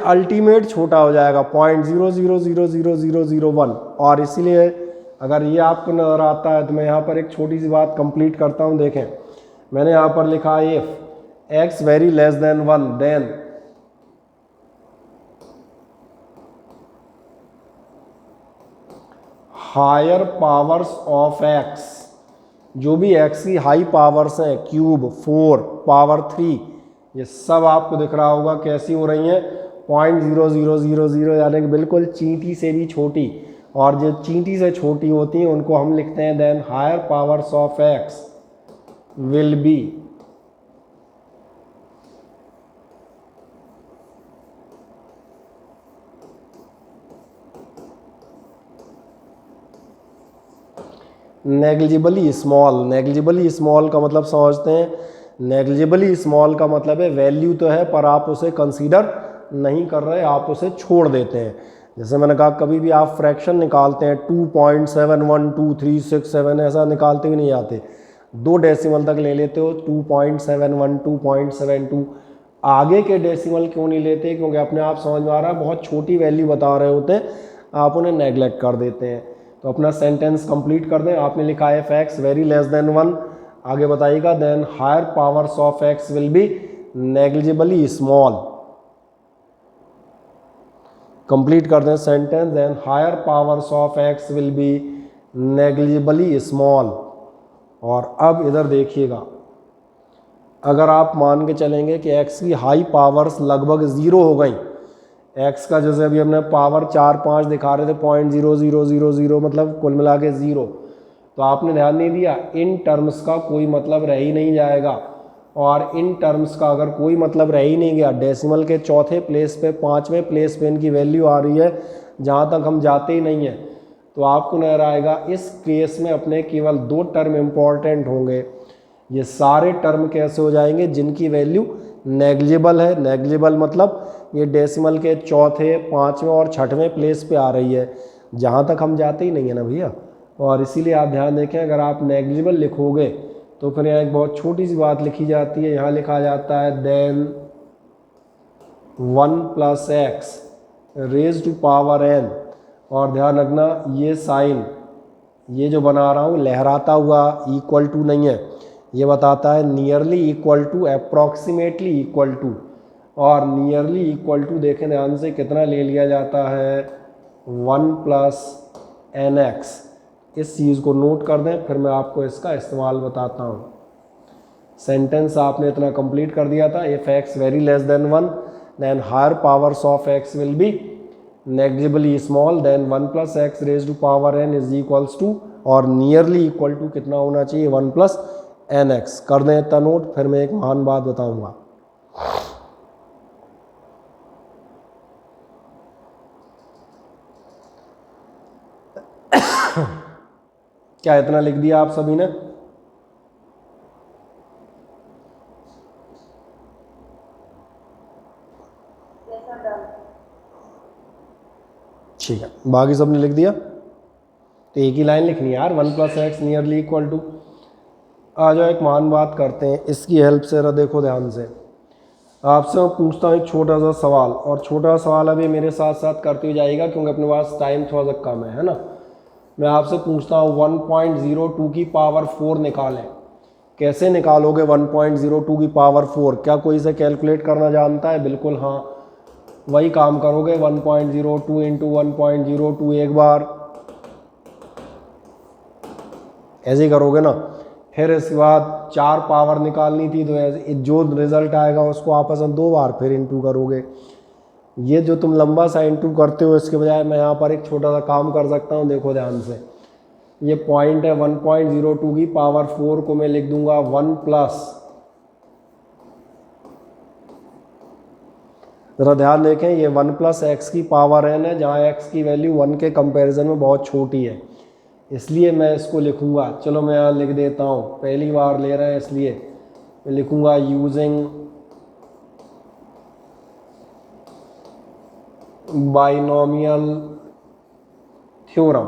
अल्टीमेट छोटा हो जाएगा, 0.000001। और इसीलिए अगर ये आपको नज़र आता है तो मैं यहाँ पर एक छोटी सी बात कंप्लीट करता हूँ। देखें, मैंने यहाँ पर लिखा है if x very less then 1 then higher powers of x, जो भी x की हाई पावर्स हैं, क्यूब 4 पावर 3, ये सब आपको दिख रहा होगा कैसी हो रही हैं, 0.0000, यानी कि बिल्कुल चींटी से भी छोटी। और जो चींटी से छोटी होती हैं उनको हम लिखते हैं then higher powers of x will be negligibly small. Negligibly small का मतलब समझते हैं, नेग्लिजिबली स्मॉल का मतलब है वैल्यू तो है पर आप उसे कंसीडर नहीं कर रहे, आप उसे छोड़ देते हैं। जैसे मैंने कहा, कभी भी आप फ्रैक्शन निकालते हैं 2.71237, ऐसा निकालते भी नहीं आते, 2 डेसिमल तक ले लेते हो, 2.71 2.72। आगे के डेसिमल क्यों नहीं लेते? क्योंकि अपने आप समझ में आ रहा है बहुत छोटी वैल्यू बता रहे होते हैं, आप उन्हें नेगलेक्ट कर देते हैं। तो अपना सेंटेंस कंप्लीट कर दें। आपने लिखा है f x very less then 1, आगे बताइएगा then higher powers of x will be negligibly small. Complete कर दें sentence, then higher powers of x will be negligibly small. और अब इधर देखिएगा, अगर आप मान के चलेंगे कि x की हाई पावर्स लगभग 0 हो गई, x का जैसे अभी हमने पावर 4 5 दिखा रहे थे, 0.0000, मतलब कुल मिला के 0, तो आपने ध्यान नहीं दिया, इन टर्म्स का कोई मतलब रह ही नहीं जाएगा। और इन टर्म्स का अगर कोई मतलब रह ही नहीं गया, डेसिमल के चौथे प्लेस पे 5वें प्लेस पे इनकी वैल्यू आ रही है, जहाँ तक हम जाते ही नहीं हैं, तो आपको नजर आएगा इस केस में अपने केवल 2 टर्म इम्पॉर्टेंट होंगे। ये सारे टर्म कैसे हो जाएंगे? जिनकी वैल्यू नेग्लिजिबल है। नेग्लिजिबल मतलब ये डेसिमल के चौथे 5वें और 6वें प्लेस पे आ रही है, जहाँ तक हम जाते ही नहीं है ना भैया। और इसीलिए आप ध्यान देखें, अगर आप नेग्लिजिबल लिखोगे तो फिर यहाँ एक बहुत छोटी सी बात लिखी जाती है, यहाँ लिखा जाता है then 1 + x raise to power n, और ध्यान रखना ये साइन ये जो बना रहा हूँ लहराता हुआ इक्वल टू नहीं है, ये बताता है nearly equal to, approximately equal to, और नियरली इक्वल टू देखें ध्यान से कितना ले लिया जाता है 1 प्लस nx। इस चीज़ को नोट कर दें, फिर मैं आपको इसका इस्तेमाल बताता हूँ। सेंटेंस आपने इतना कंप्लीट कर दिया था, if x very less then 1 then higher powers of x will be negligibly small then 1 plus x raise to power n is equals to, और नियरली इक्वल टू कितना होना चाहिए 1 प्लस nx। कर दें इतना नोट, फिर मैं एक महान बात बताऊंगा। क्या इतना लिख दिया आप सभी ने? ठीक है, बाकी सबने लिख दिया? तो एक ही लाइन लिखनी है यार, 1 plus X nearly equal to. आ जाओ एक महान बात करते हैं, इसकी हेल्प से जरा देखो ध्यान से। आपसे मैं पूछता हूँ एक छोटा सा सवाल, और छोटा सवाल अभी मेरे साथ साथ करते हुए जाएगा क्योंकि अपने पास टाइम थोड़ा सा कम है ना। मैं आपसे पूछता हूँ 1.02 की पावर 4 निकालें। कैसे निकालोगे 1.02 की पावर 4? क्या कोई इसे कैलकुलेट करना जानता है? बिल्कुल हाँ, वही काम करोगे 1.02 इंटू 1.02 एक बार, ऐसे ही करोगे ना। फिर इसके बाद 4 पावर निकालनी थी, तो ऐसे जो रिजल्ट आएगा उसको आपस में 2 बार फिर इंटू करोगे। ये जो तुम लंबा सा इंटू करते हो, इसके बजाय मैं यहाँ पर एक छोटा सा काम कर सकता हूँ, देखो ध्यान से। ये पॉइंट है 1.02 की पावर 4 को मैं लिख दूंगा 1 प्लस, ज़रा ध्यान देखें, ये 1 प्लस एक्स की पावर n है, जहाँ x की वैल्यू 1 के कंपैरिजन में बहुत छोटी है, इसलिए मैं इसको लिखूंगा। चलो मैं यहाँ लिख देता हूँ, पहली बार ले रहे हैं इसलिए मैं लिखूंगा यूजिंग बाइनोमियल थ्योरम।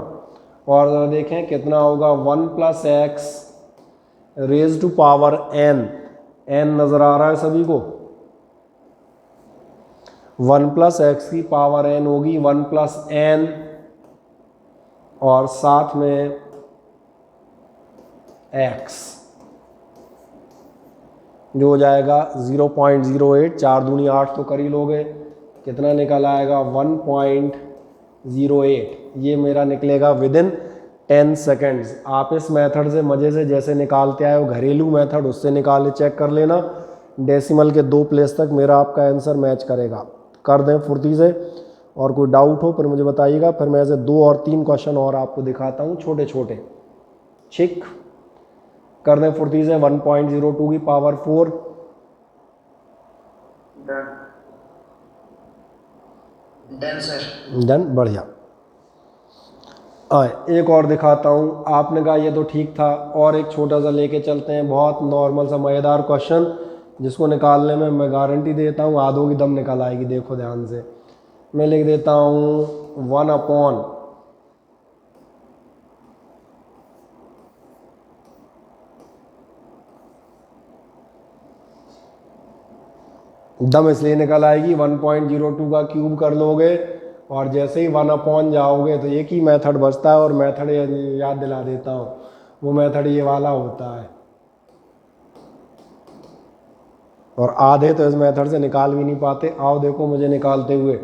और ज़रा देखें कितना होगा 1 plus x raise to power n, n नज़र आ रहा है सभी को? 1 प्लस एक्स की पावर n होगी 1 प्लस n, और साथ में x जो हो जाएगा 0.08, 4 दूनी 8 तो कर ही लोगे, कितना निकल आएगा 1.08। ये मेरा निकलेगा विद इन 10 सेकेंड्स। आप इस मेथड से मज़े से जैसे निकालते आए हो, घरेलू मेथड, उससे निकाले चेक कर लेना। डेसिमल के 2 प्लेस तक मेरा आपका आंसर मैच करेगा। कर दें फुर्ती से, और कोई डाउट हो फिर मुझे बताइएगा, फिर मैं ऐसे 2 और 3 क्वेश्चन और आपको दिखाता हूँ छोटे छोटे। ठीक, कर दें फुर्ती से 1.02 की पावर 4। Done sir. डन, बढ़िया। एक और दिखाता हूँ। आपने कहा ये तो ठीक था, और एक छोटा सा लेके चलते हैं, बहुत नॉर्मल सा मज़ेदार क्वेश्चन, जिसको निकालने में मैं गारंटी देता हूँ आधों की दम निकल आएगी। देखो ध्यान से, मैं लिख देता हूँ 1 अपॉन दम इसलिए निकल आएगी 1.02 का क्यूब कर लोगे, और जैसे ही 1 अपॉन जाओगे तो एक ही मेथड बचता है, और मेथड याद दिला देता हूँ, वो मेथड ये वाला होता है। और आधे तो इस मेथड से निकाल भी नहीं पाते। आओ देखो मुझे निकालते हुए,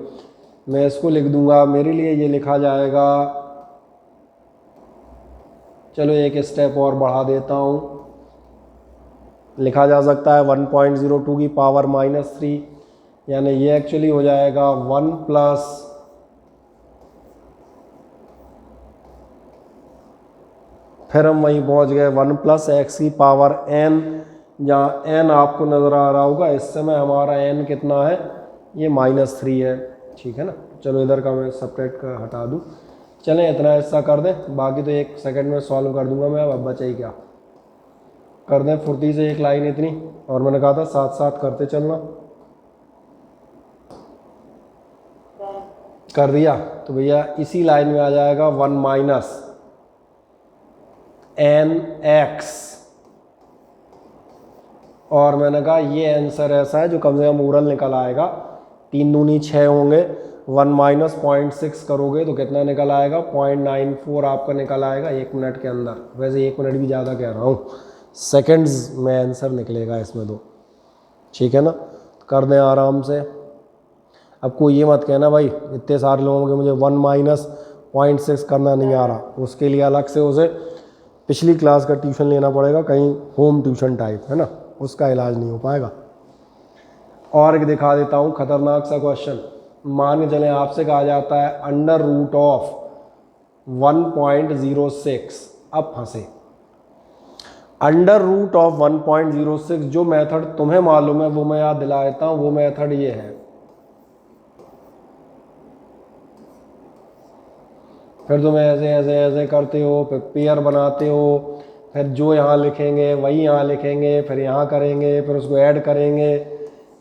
मैं इसको लिख दूंगा, मेरे लिए ये लिखा जाएगा, चलो एक स्टेप और बढ़ा देता हूँ, लिखा जा सकता है 1.02 की पावर -3, यानी ये एक्चुअली हो जाएगा 1 प्लस फिर हम वहीं पहुंच गए 1 प्लस एक्स की पावर n, जहाँ n आपको नज़र आ रहा होगा इस समय हमारा n कितना है, ये -3 है। ठीक है ना, चलो इधर का मैं सेपरेट कर हटा दूँ। चलें इतना हिस्सा कर दें, बाकी तो 1 सेकंड में सॉल्व कर दूंगा मैं। अब बचा ही क्या, कर दें फुर्ती से एक लाइन इतनी, और मैंने कहा था साथ साथ करते चलना। कर दिया तो भैया इसी लाइन में आ जाएगा 1 माइनस nx, और मैंने कहा ये आंसर ऐसा है जो कम से कम ओरल निकल आएगा। 3 दूनी 6 होंगे, 1 माइनस 0.6 करोगे तो कितना निकल आएगा, 0.94 आपका निकल आएगा 1 मिनट के अंदर। वैसे 1 मिनट भी ज़्यादा कह रहा हूँ, सेकंड्स में आंसर निकलेगा इसमें तो, ठीक है ना। कर दें आराम से। अब कोई ये मत कहना भाई इतने सारे लोगों के मुझे 1 माइनस 0.6 करना नहीं आ रहा, उसके लिए अलग से उसे पिछली क्लास का ट्यूशन लेना पड़ेगा, कहीं होम ट्यूशन टाइप, है ना, उसका इलाज नहीं हो पाएगा। और एक दिखा देता हूँ खतरनाक सा क्वेश्चन। मान के चलें आपसे कहा जाता है अंडर रूट ऑफ 1.06। अब फंसे। अंडर रूट ऑफ 1.06, जो मेथड तुम्हें मालूम है वो मैं याद दिला देता हूँ। वो मेथड ये है, फिर तुम ऐसे ऐसे ऐसे करते हो, फिर पेयर बनाते हो, फिर जो यहाँ लिखेंगे वही यहाँ लिखेंगे, फिर यहाँ करेंगे, फिर उसको ऐड करेंगे।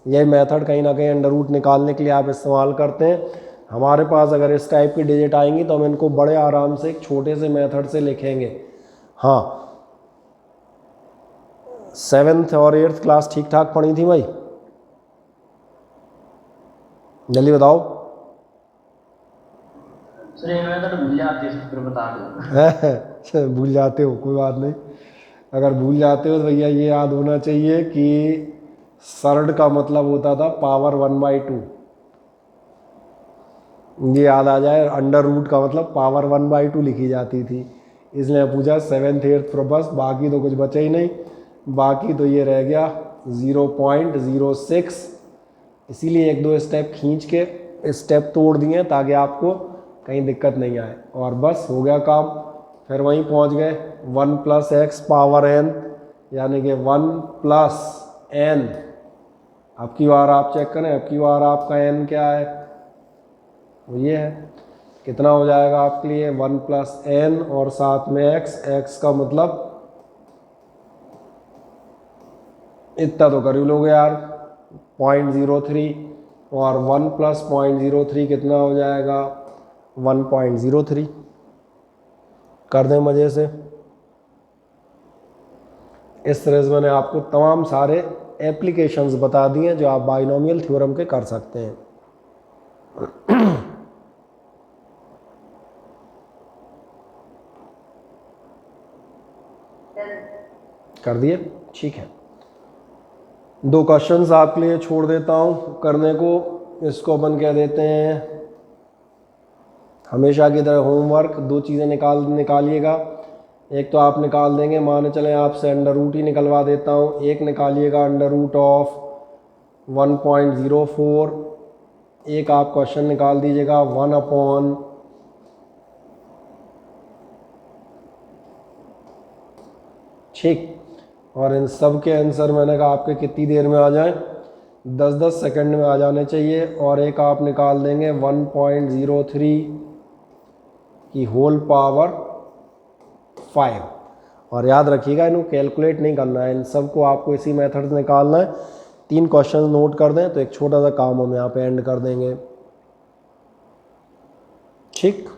यही मेथड कहीं ना कहीं अंडर रूट निकालने के लिए आप इस्तेमाल करते हैं। हमारे पास अगर इस टाइप की डिजिट आएंगी तो हम इनको बड़े आराम से एक छोटे से मेथड से लिखेंगे। हाँ, 7th और 8th क्लास ठीक ठाक पढ़ी थी भाई? जल्दी बताओ। भूल जाते फिर बता दो। भूल जाते हो, कोई बात नहीं। अगर भूल जाते हो तो भैया ये याद होना चाहिए कि सरड का मतलब होता था पावर 1/2। ये याद आ जाए, अंडर रूट का मतलब पावर 1/2 लिखी जाती थी। इसलिए पूछा 7th 8th बस, बाकी तो कुछ बचा ही नहीं। बाकी तो ये रह गया 0.06। इसीलिए 1-2 स्टेप खींच के स्टेप तोड़ दिए ताकि आपको कहीं दिक्कत नहीं आए, और बस हो गया काम। फिर वहीं पहुंच गए 1 + x पावर n, यानी कि 1 + n। अब की बार आप चेक करें, अब की बार आपका n क्या है, वो ये है। कितना हो जाएगा आपके लिए 1 + n और साथ में x का मतलब इतना तो कर ही लोगे यार, 0.03, और 1 + 0.03 कितना हो जाएगा 1.03। कर दें मज़े से। इस तरह से मैंने आपको तमाम सारे एप्लीकेशंस बता दिए जो आप बाइनोमियल थ्योरम के कर सकते हैं। कर दिए, ठीक है। 2 क्वेश्चंस आपके लिए छोड़ देता हूँ करने को। इसको अपन कह देते हैं हमेशा की तरह होमवर्क। 2 चीज़ें निकालिएगा। एक तो आप निकाल देंगे, मान चलें आपसे अंडर रूट ही निकलवा देता हूँ। एक निकालिएगा अंडर रूट ऑफ 1.04। एक आप क्वेश्चन निकाल दीजिएगा 1/, ठीक। और इन सब के आंसर मैंने कहा आपके कितनी देर में आ जाएं, 10-10 सेकंड में आ जाने चाहिए। और एक आप निकाल देंगे 1.03 की होल पावर 5। और याद रखिएगा इनको कैलकुलेट नहीं करना है, इन सब को आपको इसी मेथड से निकालना है। 3 क्वेश्चन नोट कर दें तो एक छोटा सा काम हम यहाँ पे एंड कर देंगे, ठीक।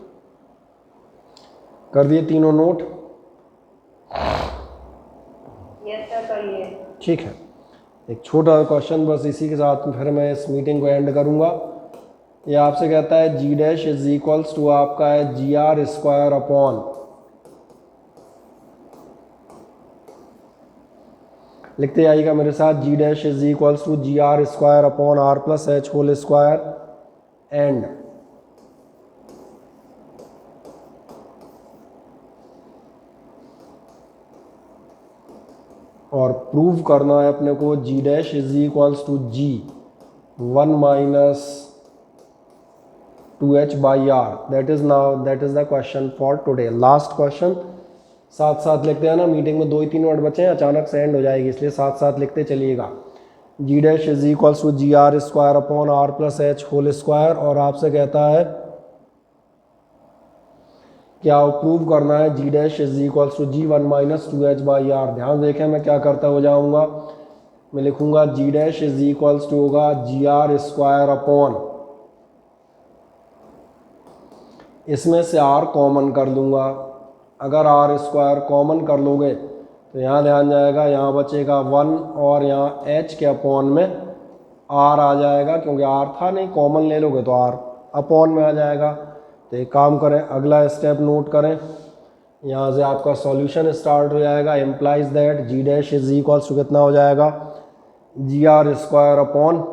कर दिए तीनों नोट? ठीक है। एक छोटा क्वेश्चन बस, इसी के साथ फिर मैं इस मीटिंग को एंड करूँगा। ये आपसे कहता है G' = आपका है GR²/, लिखते जाइएगा मेरे साथ, G' = GR² + H² एंड और प्रूव करना है अपने को G' = G 1 - 2h/r। That is the question for today, last question. साथ साथ लिखते हैं ना, मीटिंग में 2 ही 3 मिनट बचे हैं, अचानक से एंड हो जाएगी, इसलिए साथ साथ लिखते चलिएगा। G' = GR² + H²। और आपसे कहता है क्या प्रूव करना है G' = G 1 - 2h/r। ध्यान देखें मैं क्या करता हो जाऊंगा, मैं लिखूंगा G' = होगा GR²/, इसमें से r कॉमन कर लूँगा। अगर r² कॉमन कर लोगे तो यहाँ ध्यान जाएगा, यहाँ बचेगा 1 और यहाँ h के अपॉन में r आ जाएगा, क्योंकि r था नहीं, कॉमन ले लोगे तो r अपॉन में आ जाएगा। तो एक काम करें, अगला स्टेप नोट करें, यहाँ से आपका सॉल्यूशन स्टार्ट हो जाएगा। Implies that G dash is equals to कितना हो जाएगा, G R square upon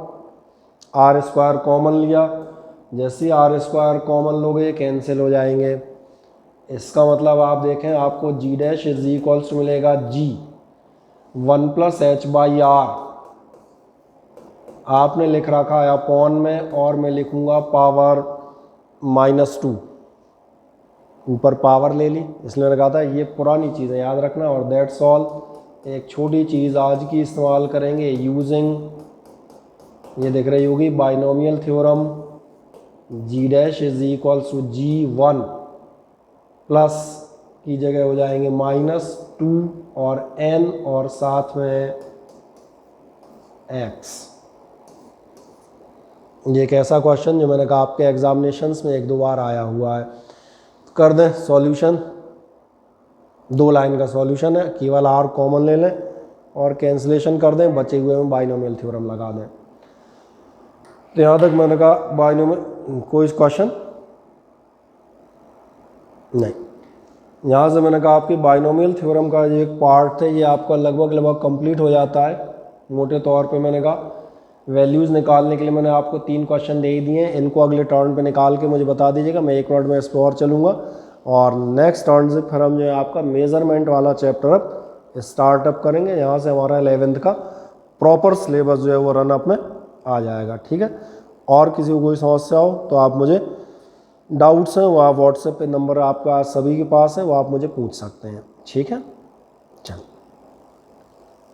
R square common लिया, जैसे आर स्क्वायर कॉमन लोगे कैंसिल हो जाएंगे। इसका मतलब आप देखें आपको G dash is equals to मिलेगा G 1 plus H by R, आपने लिख रखा है अपॉन में और मैं लिखूंगा पावर -2, ऊपर पावर ले ली इसलिए मैंने कहा था ये पुरानी चीज़ें याद रखना। और दैट्स ऑल। एक छोटी चीज़ आज की इस्तेमाल करेंगे यूजिंग, ये दिख रही होगी binomial theorem, G dash is equals to G1 plus की जगह हो जाएंगे -2 और n और साथ में x। ये एक ऐसा क्वेश्चन जो मैंने कहा आपके एग्जामिनेशंस में 1-2 बार आया हुआ है। तो कर दें सॉल्यूशन, 2 लाइन का सॉल्यूशन है, केवल r कॉमन ले लें और कैंसिलेशन कर दें, बचे हुए में बाइनोमियल थ्योरम लगा दें। तो यहाँ तक मैंने कहा बाइनोमियल, कोई क्वेश्चन नहीं। यहाँ से मैंने कहा आपकी बाइनोमियल थ्योरम का जो एक पार्ट है ये आपका लगभग कंप्लीट हो जाता है। मोटे तौर पे मैंने कहा वैल्यूज़ निकालने के लिए मैंने आपको 3 क्वेश्चन दे दिए हैं, इनको अगले टर्न पे निकाल के मुझे बता दीजिएगा, मैं 1 मिनट में इस पर और चलूँगा। और नेक्स्ट टर्न से फिर हम जो है आपका मेज़रमेंट वाला चैप्टर अब स्टार्टअप करेंगे। यहाँ से हमारा 11th का प्रॉपर सिलेबस जो है वो रन अप में आ जाएगा। ठीक है, और किसी को कोई समस्या हो तो आप मुझे, डाउट्स हैं वो आप व्हाट्सएप पे नंबर आपका सभी के पास है, वो आप मुझे पूछ सकते हैं। ठीक है।